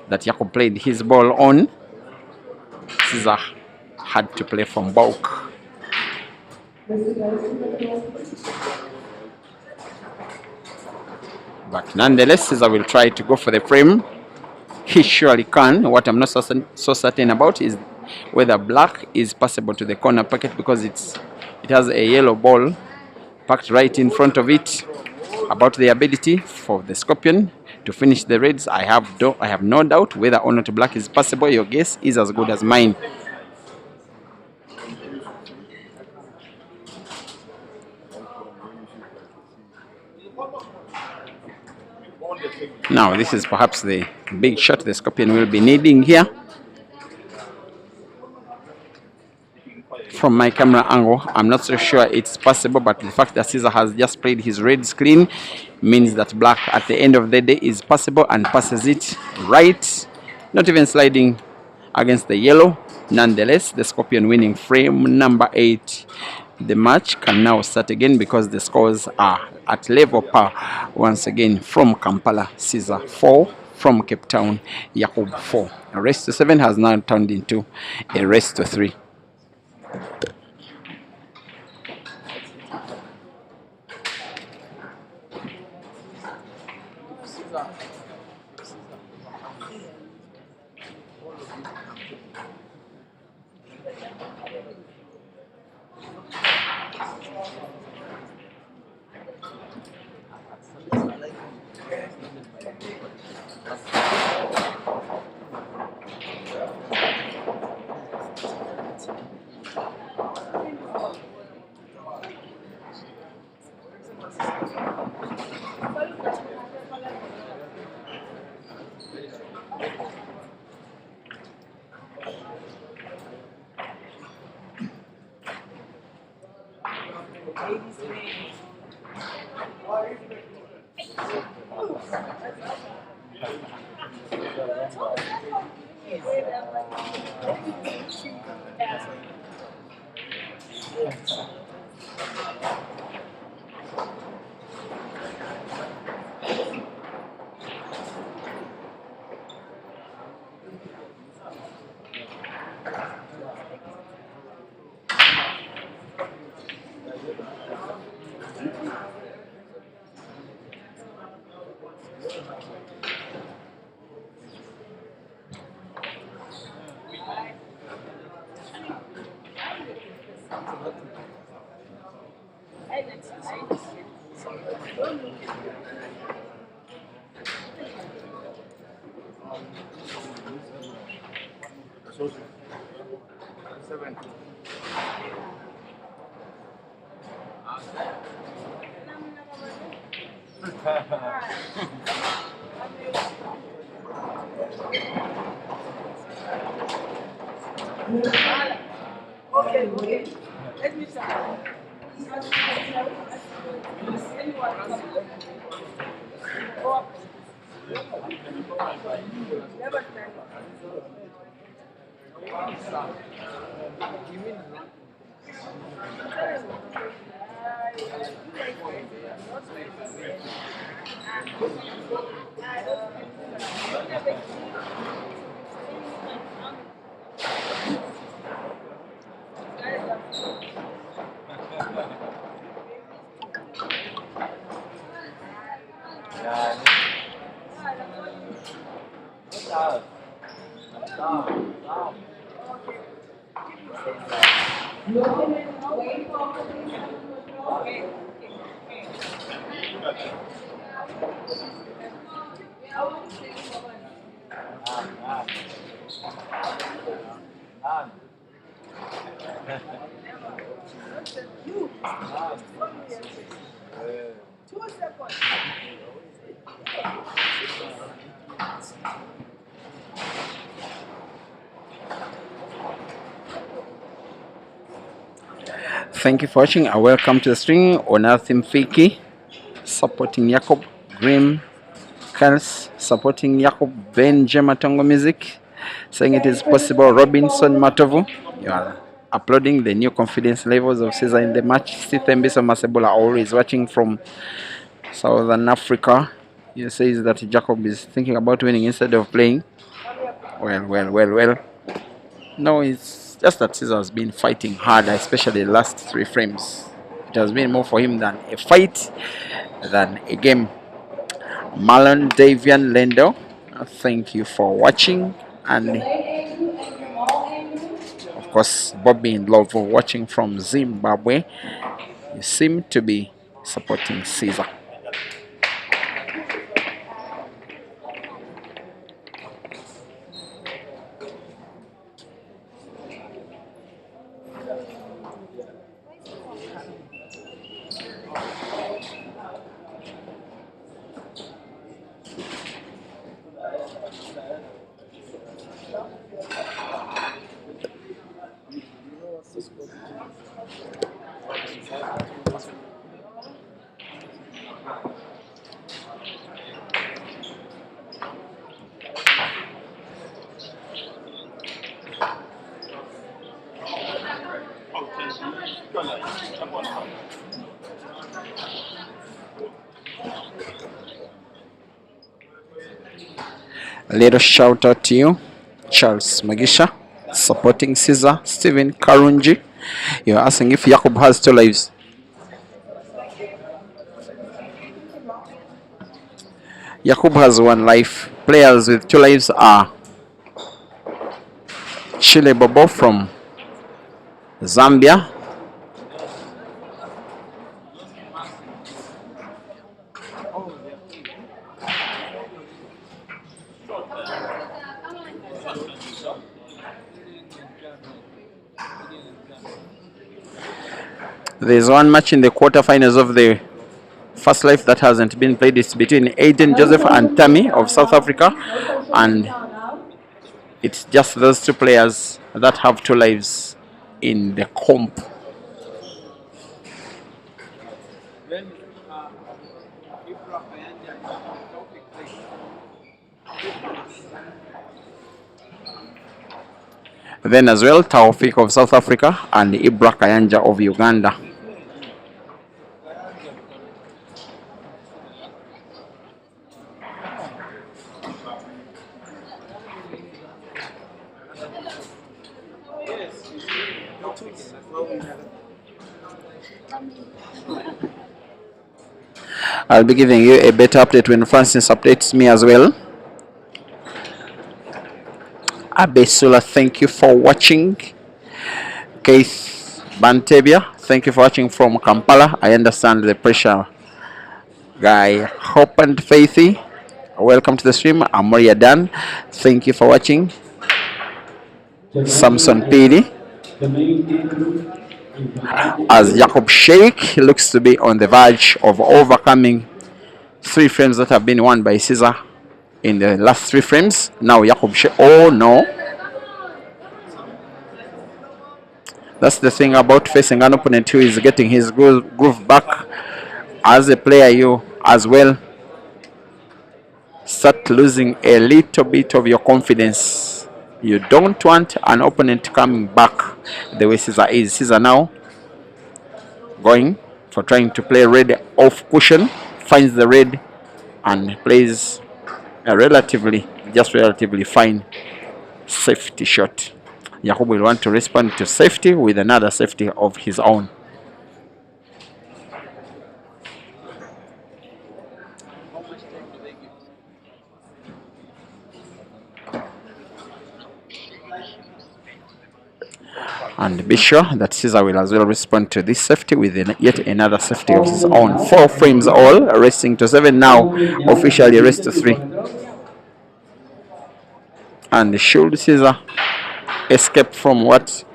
Yacoob played his ball on, Caesar had to play from bulk. But nonetheless, Caesar will try to go for the frame. He surely can. What I'm not so certain about is whether black is passable to the corner pocket, because it has a yellow ball packed right in front of it. About the ability for the Scorpion to finish the raids, I have no doubt. Whether or not black is possible, your guess is as good as mine. Now, this is perhaps the big shot the Scorpion will be needing here. From my camera angle, I'm not so sure it's possible, but the fact that Caesar has just played his raids clean means that black at the end of the day is possible and passes it right, not even sliding against the yellow. Nonetheless, the Scorpion winning frame number 8. The match can now start again because the scores are at level par once again. From Kampala, Caesar 4. From Cape Town, Yacoob 4. A race to 7 has now turned into a race to 3. Okay. Let me try. Never try. Thank you for watching and welcome to the stream. Onathim Fiki supporting Yacoob, Grim Kels supporting Yacoob, Ben Jematongo Music saying it is possible. Robinson Matovu, you are uploading the new confidence levels of Caesar in the match. Sithembiso Masebola always watching from Southern Africa. He says that Yacoob is thinking about winning instead of playing. Well. No, it's just that Caesar has been fighting hard, especially the last 3 frames. It has been more for him than a fight than a game. Marlon Davian Lendo, thank you for watching. And of course, Bobby in Love watching from Zimbabwe. You seem to be supporting Caesar. A little shout out to you, Charles Magisha, supporting Caesar. Stephen Karunji, you're asking if Yacoob has 2 lives. Yacoob has 1 life. Players with 2 lives are Chile Bobo from Zambia, there's 1 match in the quarterfinals of the first life that hasn't been played. It's between Aiden Joseph and Tammy of South Africa, and it's just those 2 players that have 2 lives in the comp. Then as well, Taufik of South Africa and Ibra Kayanja of Uganda. I'll be giving you a better update when Francis updates me as well. Abesula, thank you for watching. Keith Bantebia, thank you for watching from Kampala. I understand the pressure. Guy Hope and Faithy, welcome to the stream. Amoria Dan, thank you for watching. Samson Pidi, as Yacoob Sheikh looks to be on the verge of overcoming 3 frames that have been won by Caesar in the last 3 frames. Now Yacoob Sheikh, oh no. That's the thing about facing an opponent who is getting his groove back. As a player, you as well start losing a little bit of your confidence. You don't want an opponent coming back the way Caesar is. Caesar now going for trying to play red off cushion, finds the red and plays a relatively fine safety shot. Yacoob will want to respond to safety with another safety of his own. And be sure that Caesar will as well respond to this safety with yet another safety of his own. 4 frames all, resting to 7 now, officially rest to 3. And should Caesar escape from what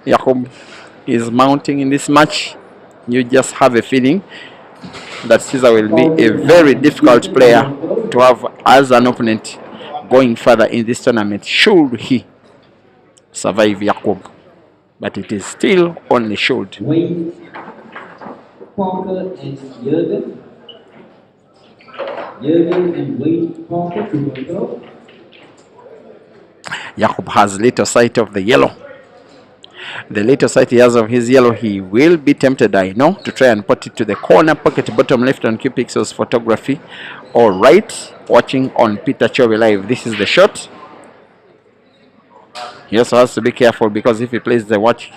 Yacoob is mounting in this match, you just have a feeling that Caesar will be a very difficult player to have as an opponent going further in this tournament, should he survive Yacoob. But it is still only should. Wayne Parker and Jürgen. Jürgen and Wayne Parker to go. Yacoob has little sight of the yellow. The little sight he has of his yellow, he will be tempted, I know, to try and put it to the corner pocket, bottom left on Q Pixels Photography. All right, watching on Peter Chove Live. This is the shot. He also has to be careful because if he plays the watch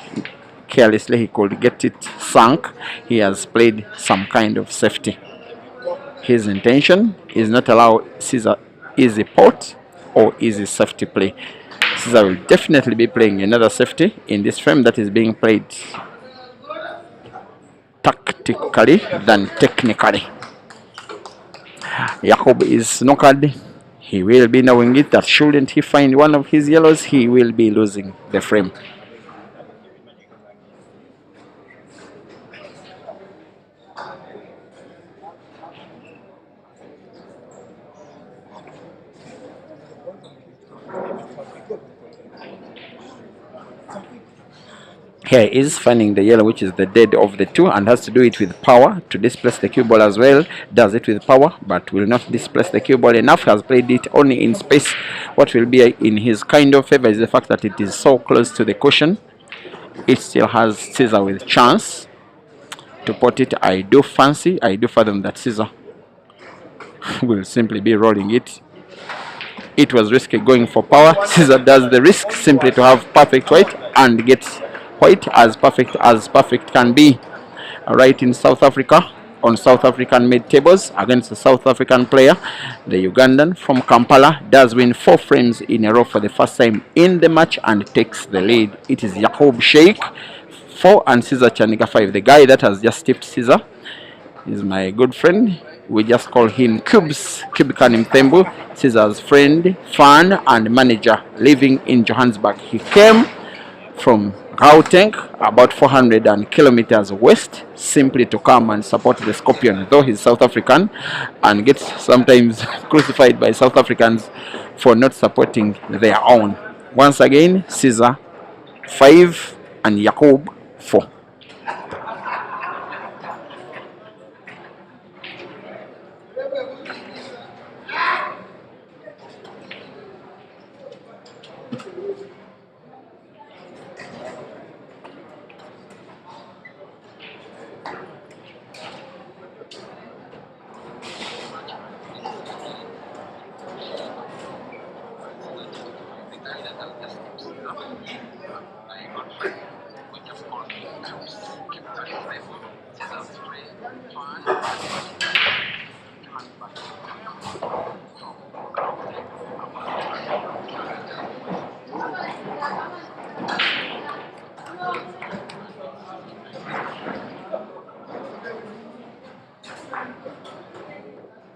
carelessly, he could get it sunk. He has played some kind of safety. His intention is not allow Caesar easy pot or easy safety play. Caesar will definitely be playing another safety in this frame that is being played tactically than technically. Yacoob is snookered. He will be knowing it that shouldn't he find one of his yellows, he will be losing the frame. Here is finding the yellow, which is the dead of the two, and has to do it with power to displace the cue ball as well. Does it with power, but will not displace the cue ball enough. Has played it only in space. What will be in his kind of favor is the fact that it is so close to the cushion. It still has Caesar with chance to put it. I do fathom that Caesar will simply be rolling it. It was risky going for power. Caesar does the risk simply to have perfect white and gets white as perfect can be. Right in South Africa on South African made tables against a South African player. The Ugandan from Kampala does win 4 frames in a row for the first time in the match and takes the lead. It is Yacoob Sheikh 4 and Caesar Chanika 5. The guy that has just tipped Caesar is my good friend. We just call him Cubes, Kubikan Mthembu, Caesar's friend, fan and manager living in Johannesburg. He came from Gauteng, about 400 kilometers west, simply to come and support the Scorpion, though he's South African and gets sometimes crucified by South Africans for not supporting their own. Once again, Caesar 5 and Yacoob 4.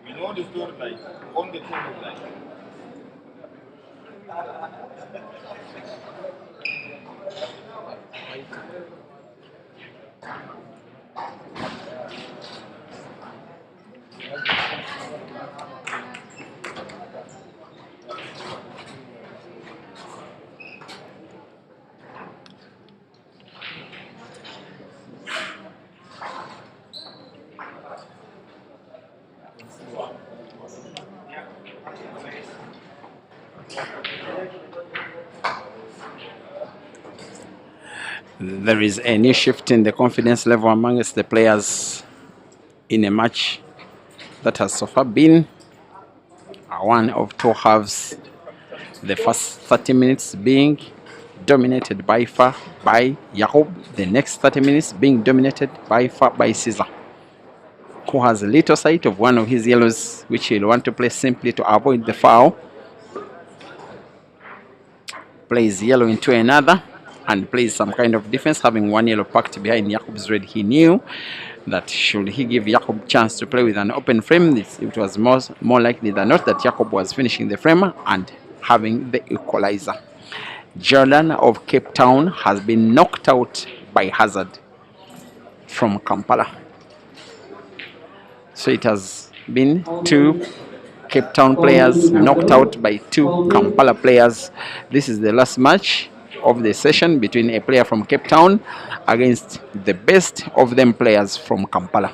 You know the story like on the table like. There is a new shift in the confidence level amongst the players in a match that has so far been one of 2 halves. The first 30 minutes being dominated by far by Yacoob, the next 30 minutes being dominated by far by Caesar, who has a little sight of one of his yellows, which he'll want to play simply to avoid the foul. Plays yellow into another and plays some kind of defense, having 1 yellow packed behind Yacoob's red. He knew that should he give Yacoob chance to play with an open frame, it was more likely than not that Yacoob was finishing the frame and having the equalizer. Jordan of Cape Town has been knocked out by Hazard from Kampala. So it has been 2 Cape Town players knocked out by 2 Kampala players. This is the last match of the session between a player from Cape Town against the best of them players from Kampala.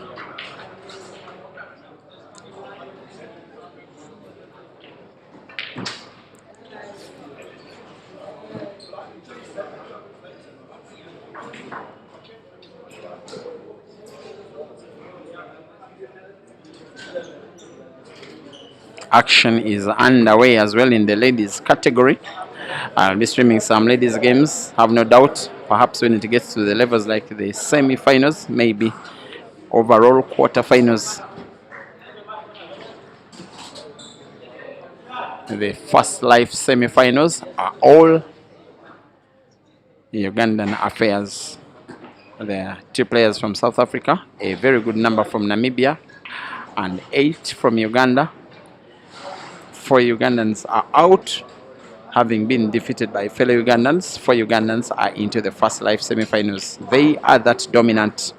action is underway as well in the ladies category. I'll be streaming some ladies games, have no doubt. Perhaps when it gets to the levels like the semi-finals, maybe overall quarter-finals. The first live semi-finals are all Ugandan affairs. There are 2 players from South Africa, a very good number from Namibia, and 8 from Uganda. 4 Ugandans are out, having been defeated by fellow Ugandans. 4 Ugandans are into the first live semi-finals. They are that dominant.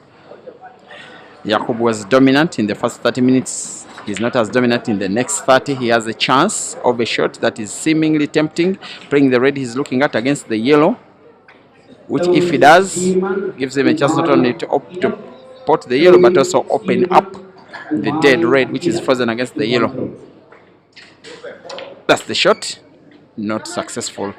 Yacoob was dominant in the first 30 minutes. He's not as dominant in the next 30. He has a chance of a shot that is seemingly tempting. Playing the red he's looking at against the yellow, which if he does, gives him a chance not only to pot the yellow, but also open up the dead red, which is frozen against the yellow. That's the shot. Not successful.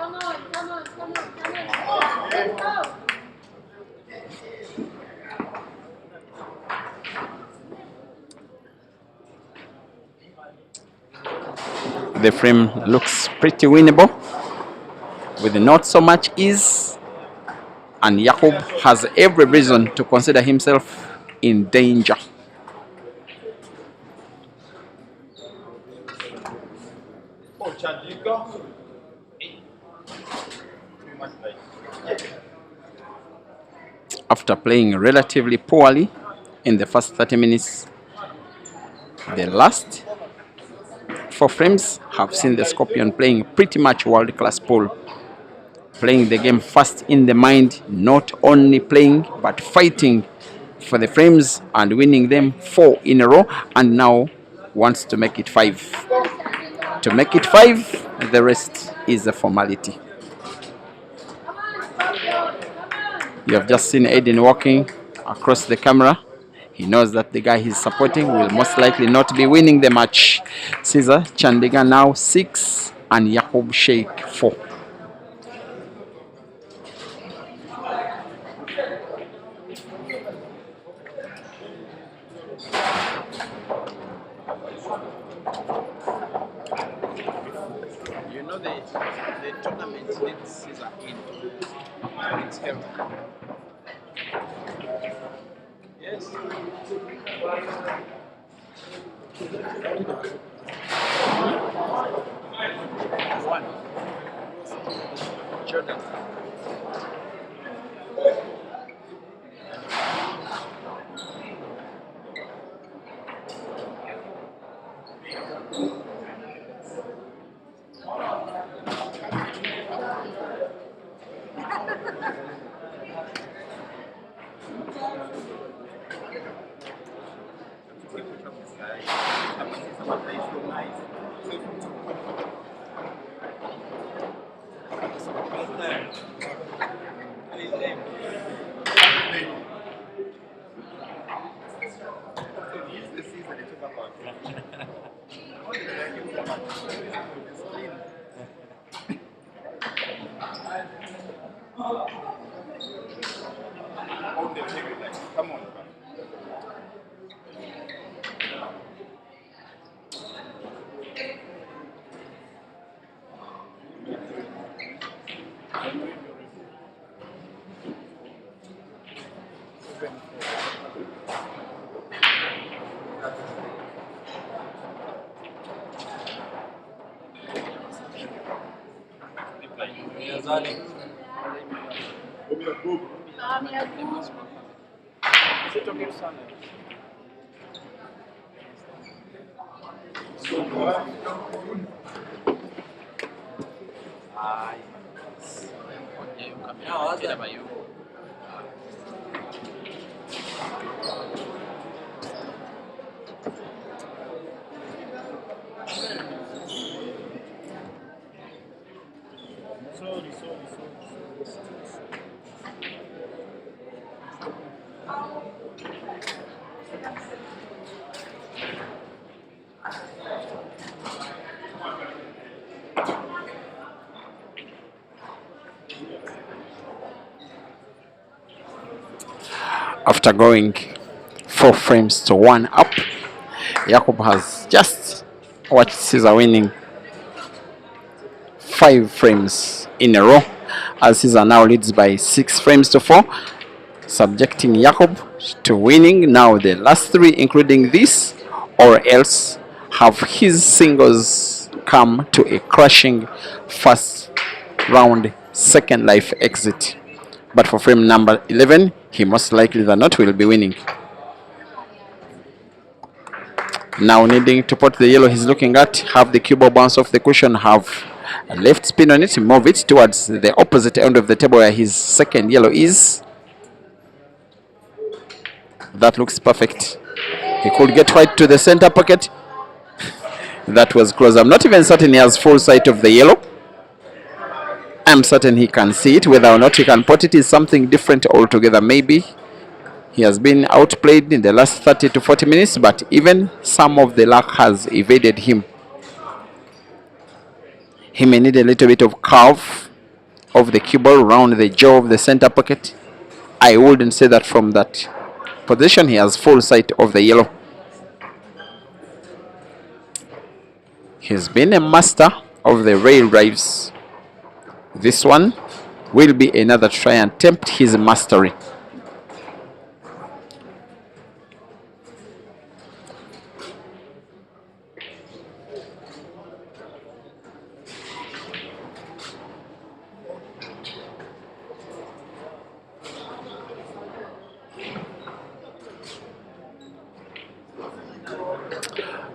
The frame looks pretty winnable with not so much ease, and Yacoob has every reason to consider himself in danger. After playing relatively poorly in the first 30 minutes, the last 4 frames have seen the Scorpion playing pretty much world-class pool. Playing the game fast in the mind, not only playing but fighting for the frames and winning them 4 in a row, and now wants to make it 5. To make it 5, the rest is a formality. You have just seen Aiden walking across the camera. He knows that the guy he's supporting will most likely not be winning the match. Caesar Chandiga now 6 and Yacoob Sheikh 4. You know the tournament needs Caesar in. It's heavy. Yes. One. Jordan. Come on. After going 4 frames to 1 up, Yacoob has just Watch Caesar winning 5 frames in a row, as Caesar now leads by 6 frames to 4, subjecting Yacoob to winning now the last 3, including this, or else have his singles come to a crashing first round second life exit. But for frame number 11, he most likely than not will be winning. Now needing to put the yellow he's looking at, have the cue ball bounce off the cushion, have a left spin on it, move it towards the opposite end of the table where his second yellow is. That looks perfect. He could get white to the center pocket. That was close. I'm not even certain he has full sight of the yellow. I'm certain he can see it. Whether or not he can put it is something different altogether. Maybe he has been outplayed in the last 30 to 40 minutes, but even some of the luck has evaded him. He may need a little bit of curve of the cue ball around the jaw of the center pocket. I wouldn't say that from that position he has full sight of the yellow. He's been a master of the rail drives. This one will be another try and tempt his mastery.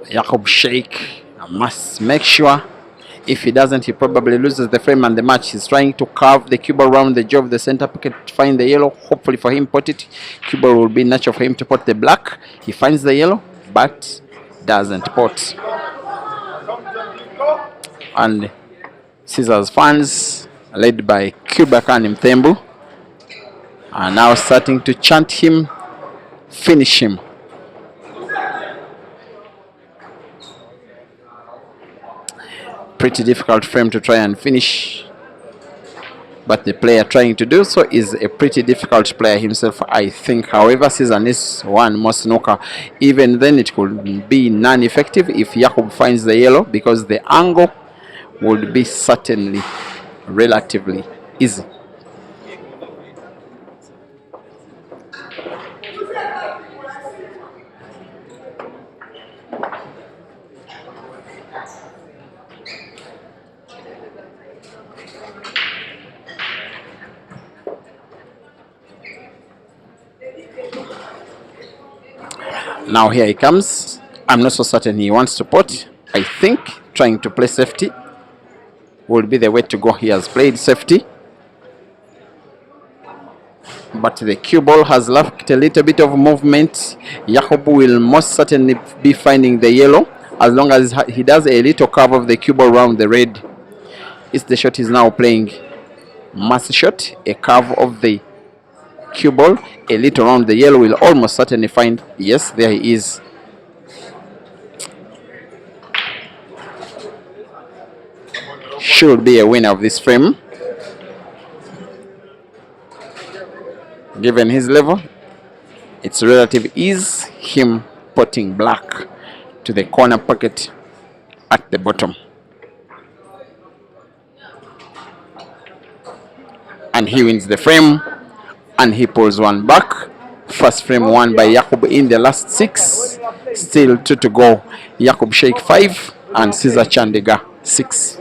Yacoob Sheikh must make sure, if he doesn't, he probably loses the frame and the match. He's trying to carve the cue ball around the jaw of the center pocket to find the yellow. Hopefully for him, put it. Cue ball will be natural for him to put the black. He finds the yellow, but doesn't put. And Caesar's fans, led by Kubakan Mthembu, are now starting to chant him, finish him. Pretty difficult frame to try and finish, but the player trying to do so is a pretty difficult player himself, I think. However, Caesar needs one more snooker. Even then, it could be non-effective if Yacoob finds the yellow, because the angle would be certainly relatively easy. Now here he comes. I'm not so certain he wants to pot. I think trying to play safety will be the way to go. He has played safety, but the cue ball has left a little bit of movement. Yacoob will most certainly be finding the yellow as long as he does a little curve of the cue ball around the red. It's the shot he's now playing. Mass shot, a curve of the cue ball, a little around the yellow, will almost certainly find. Yes, there he is. Should be a winner of this frame. Given his level, it's relative ease him putting black to the corner pocket at the bottom. And he wins the frame, and he pulls one back. First frame won by Yacoob in the last 6. Still 2 to go. Yacoob Sheikh 5 and Caesar Chandega 6.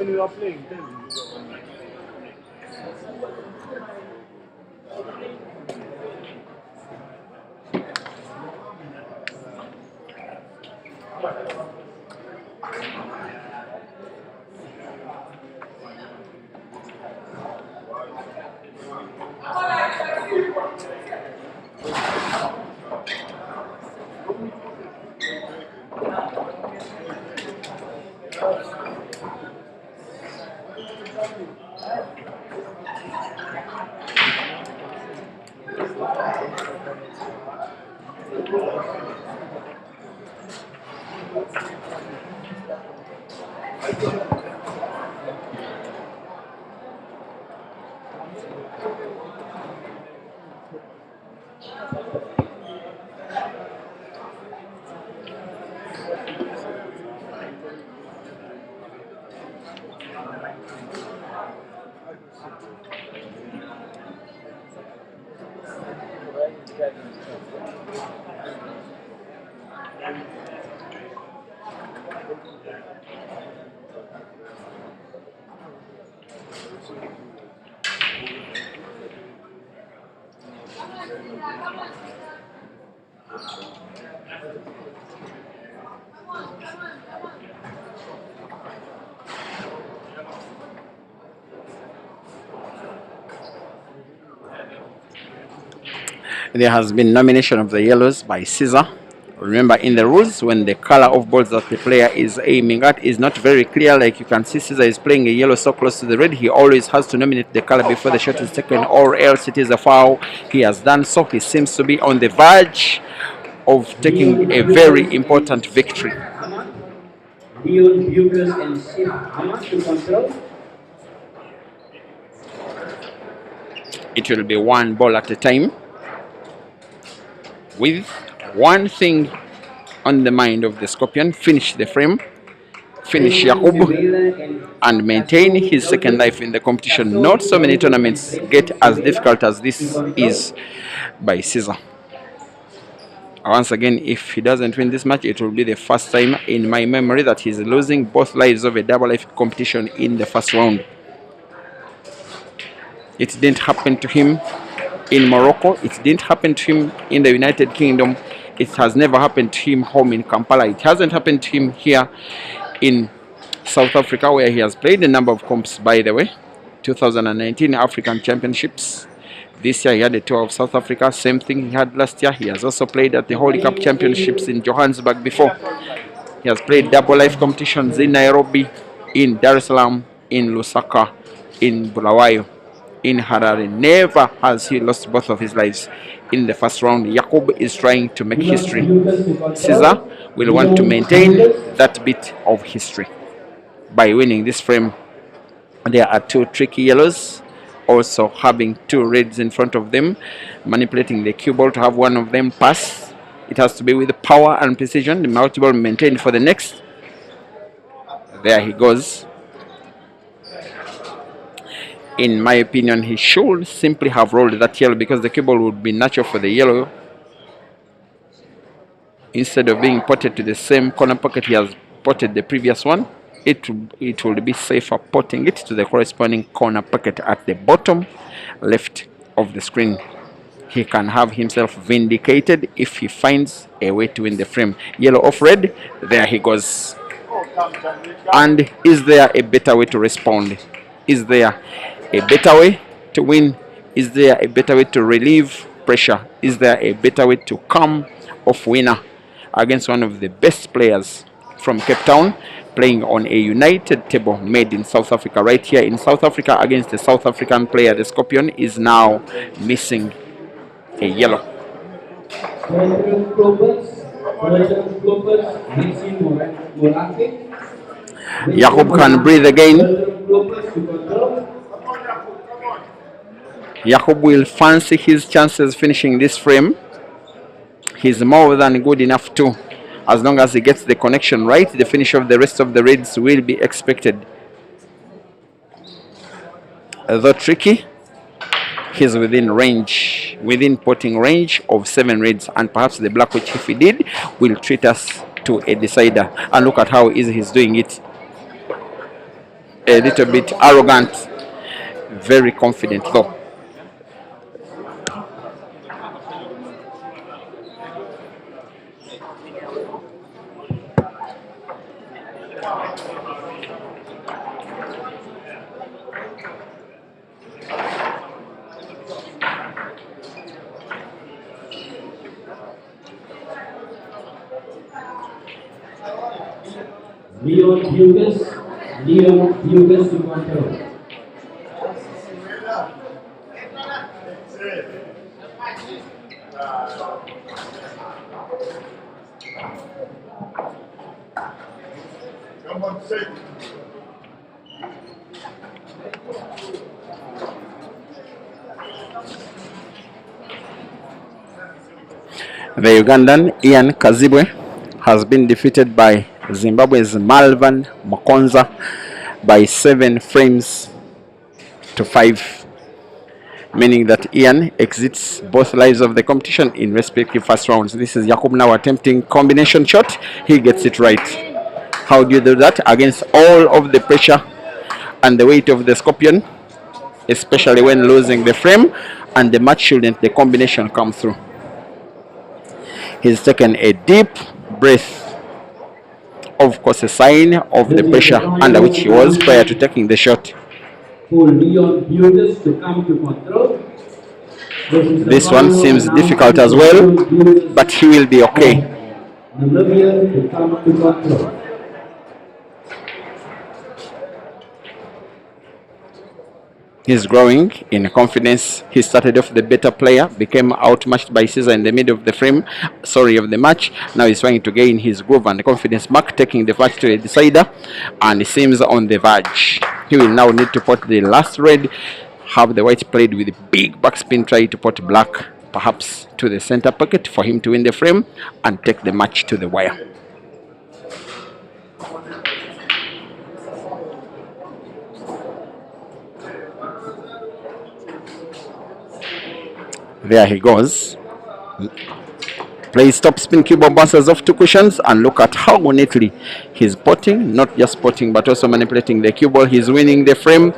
There has been nomination of the yellows by Caesar. Remember, in the rules, when the color of balls that the player is aiming at is not very clear, like you can see Caesar is playing a yellow so close to the red, he always has to nominate the color before the shot is taken, or else it is a foul. He has done so. He seems to be on the verge of taking a very important victory. Leon Bugles and Sif Hamad to control. It will be one ball at a time, with one thing on the mind of the Scorpion: finish the frame, finish Yacoob, and maintain his second life in the competition. Not so many tournaments get as difficult as this is by Caesar. Once again, if he doesn't win this match, it will be the first time in my memory that he's losing both lives of a double life competition in the first round. It didn't happen to him in Morocco. It didn't happen to him in the United Kingdom. It has never happened to him home in Kampala. It hasn't happened to him here in South Africa, where he has played a number of comps, by the way. 2019 African Championships. This year he had a tour of South Africa. Same thing he had last year. He has also played at the Holy Cup Championships in Johannesburg before. He has played double life competitions in Nairobi, in Dar es Salaam, in Lusaka, in Bulawayo, in Harare. Never has he lost both of his lives in the first round. Yacoob is trying to make history. Caesar will want to maintain that bit of history by winning this frame. There are two tricky yellows, also having two reds in front of them, manipulating the cue ball to have one of them pass. It has to be with power and precision. The multi-ball maintained for the next. There he goes. In my opinion, he should simply have rolled that yellow, because the cue ball would be natural for the yellow. Instead of being potted to the same corner pocket he has potted the previous one, it would be safer potting it to the corresponding corner pocket at the bottom left of the screen. He can have himself vindicated if he finds a way to win the frame. Yellow off red. There he goes. And is there a better way to respond? Is there a better way to win? Is there a better way to relieve pressure? Is there a better way to come off winner against one of the best players from Cape Town, playing on a united table made in South Africa? Right here in South Africa, against the South African player, the Scorpion is now missing a yellow. Yacoob can breathe again. Yacoob will fancy his chances finishing this frame. He's more than good enough to. As long as he gets the connection right, the finish of the rest of the reds will be expected. Though tricky, he's within range, within potting range of 7 reds, and perhaps the black, which if he did, will treat us to a decider. And look at how easy he's doing it. A little bit arrogant, very confident though. Leon Bugles to control. Come on, say. The Ugandan Ian Kazibwe has been defeated by Zimbabwe's Malvan Makonza by 7 frames to to 5, meaning that Ian exits both lives of the competition in respective first rounds. This is Yacoob now attempting combination shot. He gets it right. How do you do that? Against all of the pressure and the weight of the scorpion, especially when losing the frame, and the match shouldn't the combination come through. He's taken a deep breath, of course a sign of the pressure under which he was prior to taking the shot. For Leon Butis to come to control. This one seems difficult as well, but he will be okay. Namibia to come to control. He's growing in confidence. He started off the better player, became outmatched by Caesar in the middle of the frame, of the match. Now he's trying to gain his groove and confidence back, taking the match to a decider, and he seems on the verge. He will now need to put the last red, have the white played with big backspin, try to put black perhaps to the center pocket for him to win the frame and take the match to the wire. There he goes. Plays top spin cue ball, bounces off 2 cushions, and look at how neatly he's potting, not just potting but also manipulating the cue ball. He's winning the frame.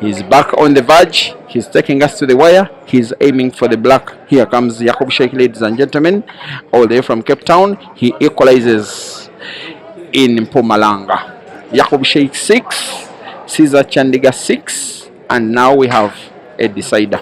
He's back on the verge. He's taking us to the wire. He's aiming for the black. Here comes Yacoob Sheikh, ladies and gentlemen, all the way from Cape Town. He equalizes in Mpumalanga. Yacoob Sheikh 6, Caesar Chandiga 6, and now we have a decider.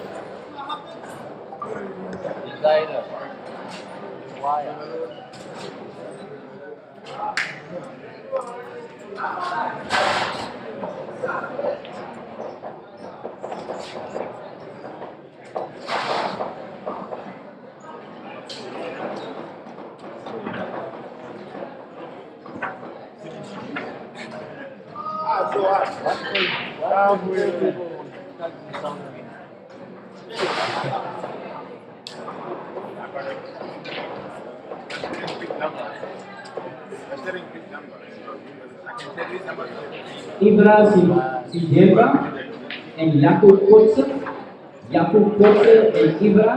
Ibra Sijemba and Yacoob Kotze. Yacoob Kotze and Ibra.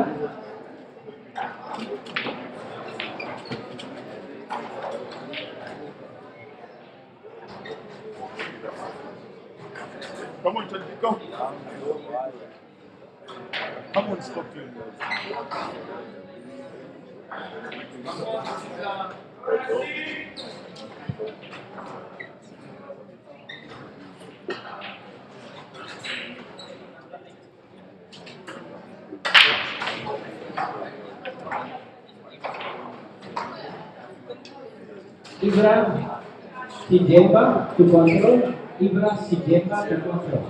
Come on, Chandni, come. Come on, Scorpion. Ibra Sijemba to control. Ibra Sijemba to control.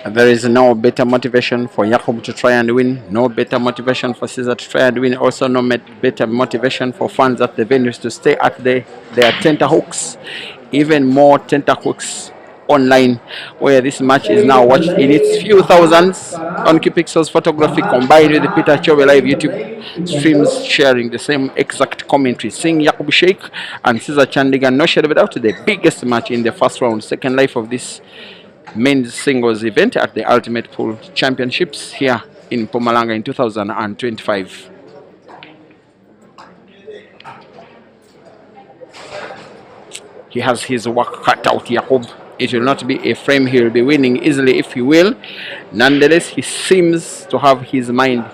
There is no better motivation for Yacoob to try and win, no better motivation for Caesar to try and win, also no better motivation for fans at the venues to stay at their tenterhooks, even more tenterhooks online, where this match is now watched in its few thousands on Qpixel's photography, combined with the Peter Chove live YouTube streams sharing the same exact commentary, seeing Yacoob Sheikh and Caesar Chandiga, no shadow of a doubt, the biggest match in the first round, second life of this men's singles event at the Ultimate Pool Championships here in Mpumalanga in 2025. He has his work cut out, Yacoob. It will not be a frame he will be winning easily if he will. Nonetheless, he seems to have his mind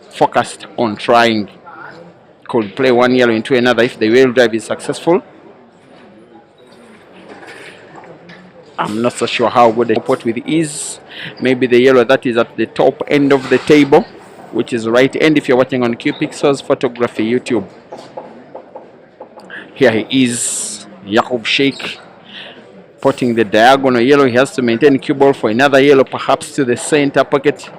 focused on trying. Could play one yellow into another if the wheel drive is successful. I'm not so sure how good they pot with ease. Maybe the yellow that is at the top end of the table, which is right end if you're watching on Q Pixels Photography YouTube. Here he is, Yacoob Sheikh, potting the diagonal yellow. He has to maintain cue ball for another yellow, perhaps to the center pocket.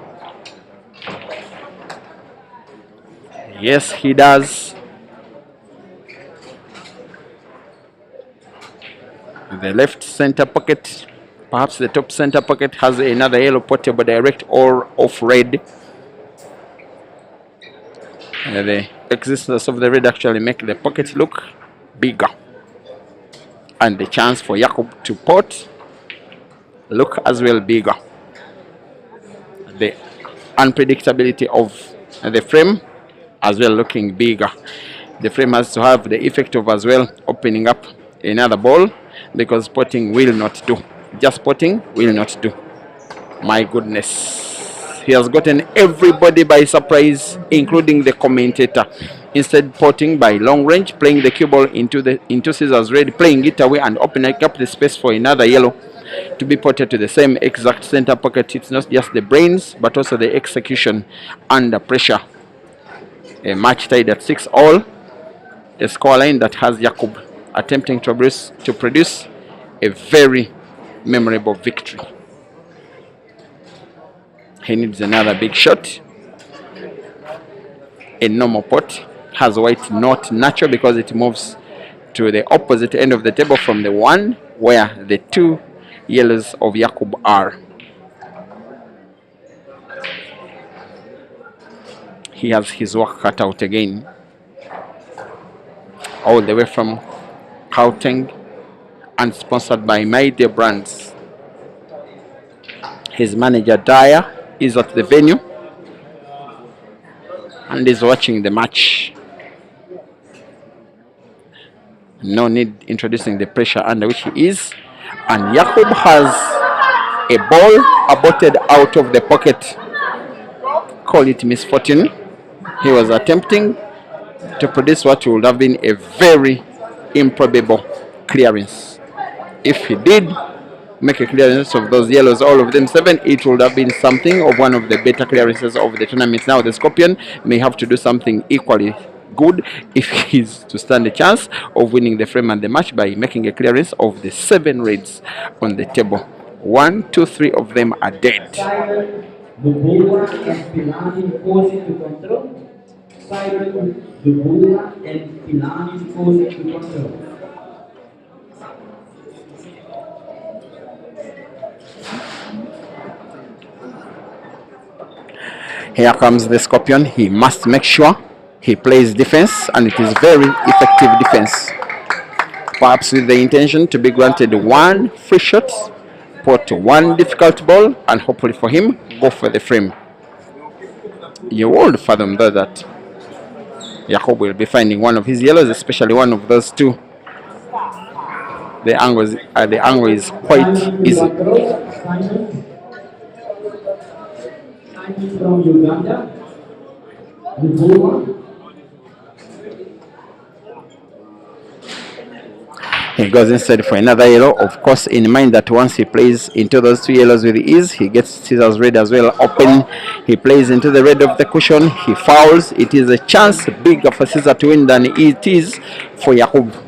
Yes, he does. The left center pocket, perhaps the top center pocket, has another yellow potable direct or off red. The existence of the red actually make the pocket look bigger, and the chance for Yacoob to pot look as well bigger. The unpredictability of the frame as well looking bigger. The frame has to have the effect of as well opening up another ball, because potting will not do. Just potting will not do. My goodness. He has gotten everybody by surprise, including the commentator. Instead, potting by long range, playing the cue ball into scissors red, playing it away and opening up the space for another yellow to be potted to the same exact center pocket. It's not just the brains, but also the execution under pressure. A match tied at 6-all. A scoreline that has Yacoob attempting to produce a very memorable victory. He needs another big shot. A normal pot has white not natural because it moves to the opposite end of the table from the one where the two yellows of Yacoob are. He has his work cut out again. All the way from Gauteng and sponsored by My Dear Brands. His manager Dyer is at the venue and is watching the match. No need introducing the pressure under which he is. And Yacoob has a ball aborted out of the pocket. Call it misfortune. He was attempting to produce what would have been a very improbable clearance. If he did make a clearance of those yellows, all of them 7, it would have been something of one of the better clearances of the tournament. Now the Scorpion may have to do something equally good if he's to stand a chance of winning the frame and the match by making a clearance of the 7 reds on the table. 1, 2, 3 of them are dead. Dubula and Pilani forcing to control. Simon, Dubula and Pilani forcing to control. Here comes the Scorpion. He must make sure he plays defense, and it is very effective defense. Perhaps with the intention to be granted 1 free shot, put 1 difficult ball, and hopefully for him, go for the frame. You would fathom though that Yacoob will be finding one of his yellows, especially one of those 2. The angle is quite easy. From Uganda, He goes instead for another yellow, of course in mind that once he plays into those 2 yellows with ease, he gets scissors red as well open. He plays into the red of the cushion, he fouls. It is a chance bigger for Caesar to win than it is for Yacoob.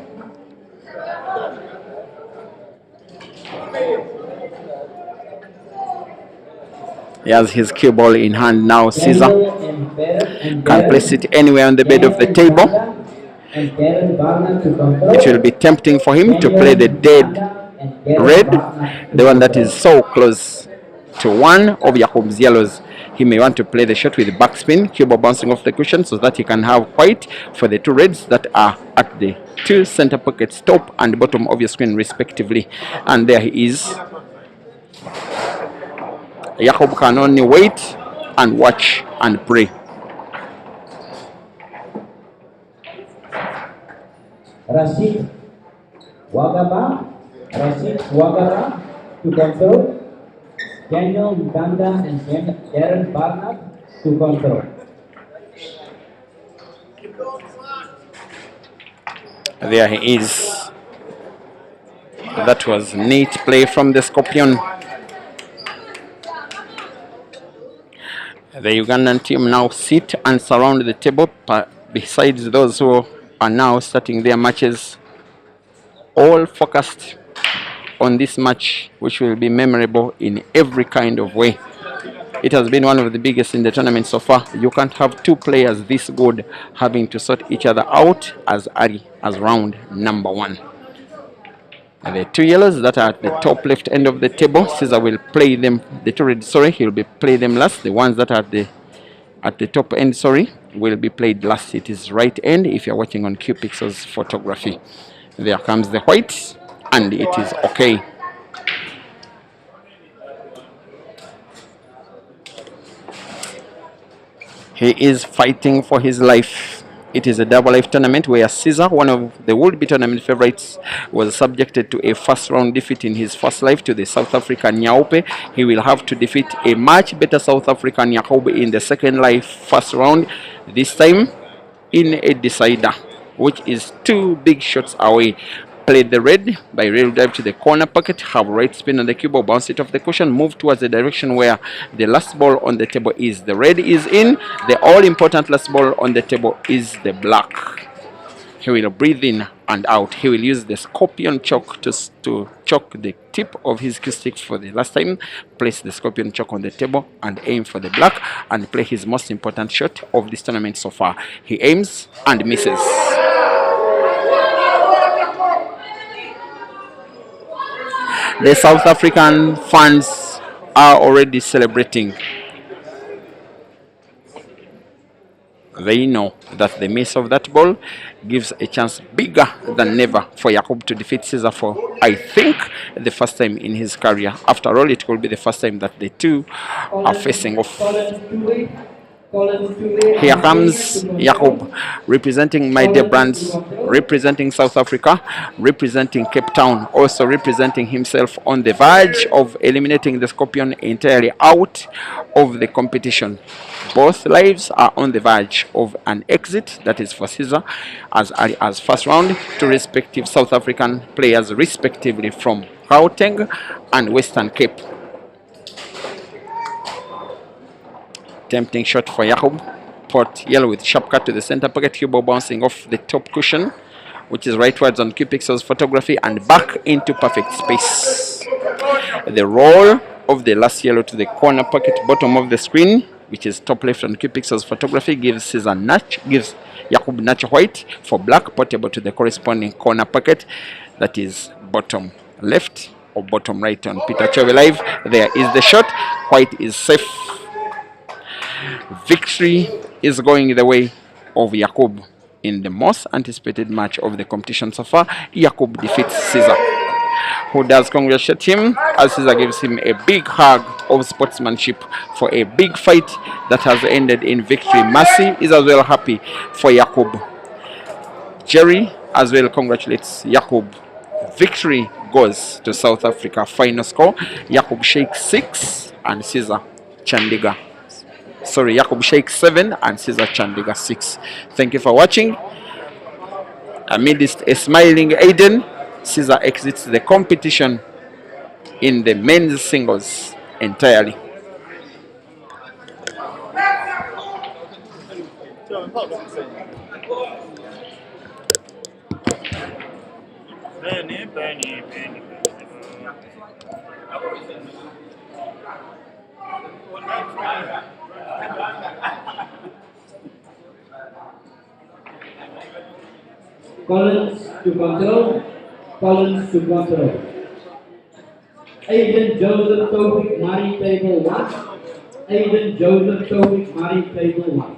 He has his cue ball in hand now. Caesar can place it anywhere on the bed of the table. It will be tempting for him to play the dead red, the one that is so close to one of Yacoob's yellows. He may want to play the shot with backspin, cue ball bouncing off the cushion, so that he can have white for the 2 reds that are at the 2 center pockets, top and bottom of your screen respectively. And there he is. Yacoob can only wait and watch and pray. Rashid Wagaba to control. Daniel Muganda and Darren Barnard to control. There he is. That was neat play from the Scorpion. The Ugandan team now sit and surround the table besides those who are now starting their matches, all focused on this match, which will be memorable in every kind of way. It has been one of the biggest in the tournament so far. You can't have two players this good having to sort each other out as early as round number one. The two yellows that are at the top left end of the table, Caesar will play them. The two red, sorry, he'll be play them last. The ones that are at the top end, sorry, will be played last. It is right end if you're watching on QPixel's photography. There comes the white, and it is okay. He is fighting for his life. It is a double life tournament where Caesar, one of the would-be tournament favorites, was subjected to a first round defeat in his first life to the South African Yacoob. He will have to defeat a much better South African Yacoob in the second life first round, this time in a decider, which is two big shots away. Played the red by rail drive to the corner pocket, have right spin on the cube, bounce it off the cushion, move towards the direction where the last ball on the table is. The red is in, the all-important last ball on the table is the black. He will breathe in and out. He will use the Scorpion chalk to chalk the tip of his cue stick for the last time, place the Scorpion chalk on the table and aim for the black and play his most important shot of this tournament so far. He aims and misses. The South African fans are already celebrating. They know that the miss of that ball gives a chance bigger than ever for Yacoob to defeat Caesar for, I think, the first time in his career. After all, it will be the first time that the two are facing off. Here comes Yacoob, representing my dear brands, representing South Africa, representing Cape Town, also representing himself on the verge of eliminating the Scorpion entirely out of the competition. Both lives are on the verge of an exit, that is for Caesar, as early as first round, to respective South African players, respectively from Gauteng and Western Cape. Tempting shot for Yacoob. Pot yellow with sharp cut to the center pocket. Hubo bouncing off the top cushion, which is rightwards on QPixel's photography, and back into perfect space. The roll of the last yellow to the corner pocket, bottom of the screen, which is top left on QPixel's photography, gives Yacoob natural white for black, portable to the corresponding corner pocket, that is bottom left or bottom right on Peter Chove Live. There is the shot. White is safe. Victory is going the way of Yacoob in the most anticipated match of the competition so far. Yacoob defeats Caesar, who does congratulate him as Caesar gives him a big hug of sportsmanship for a big fight that has ended in victory. Mercy is as well happy for Yacoob. Jerry as well congratulates Yacoob. Victory goes to South Africa. Final score, Yacoob Sheikh 6 and Caesar Chandiga. Sorry, Yacoob Sheikh 7 and Caesar Chandiga 6. Thank you for watching. Amidst a smiling Aiden, Caesar exits the competition in the men's singles entirely. Collins to control. Collins to control. Aiden Joseph Tofik Mari table 1. Aiden Joseph Tofik Mari table 1.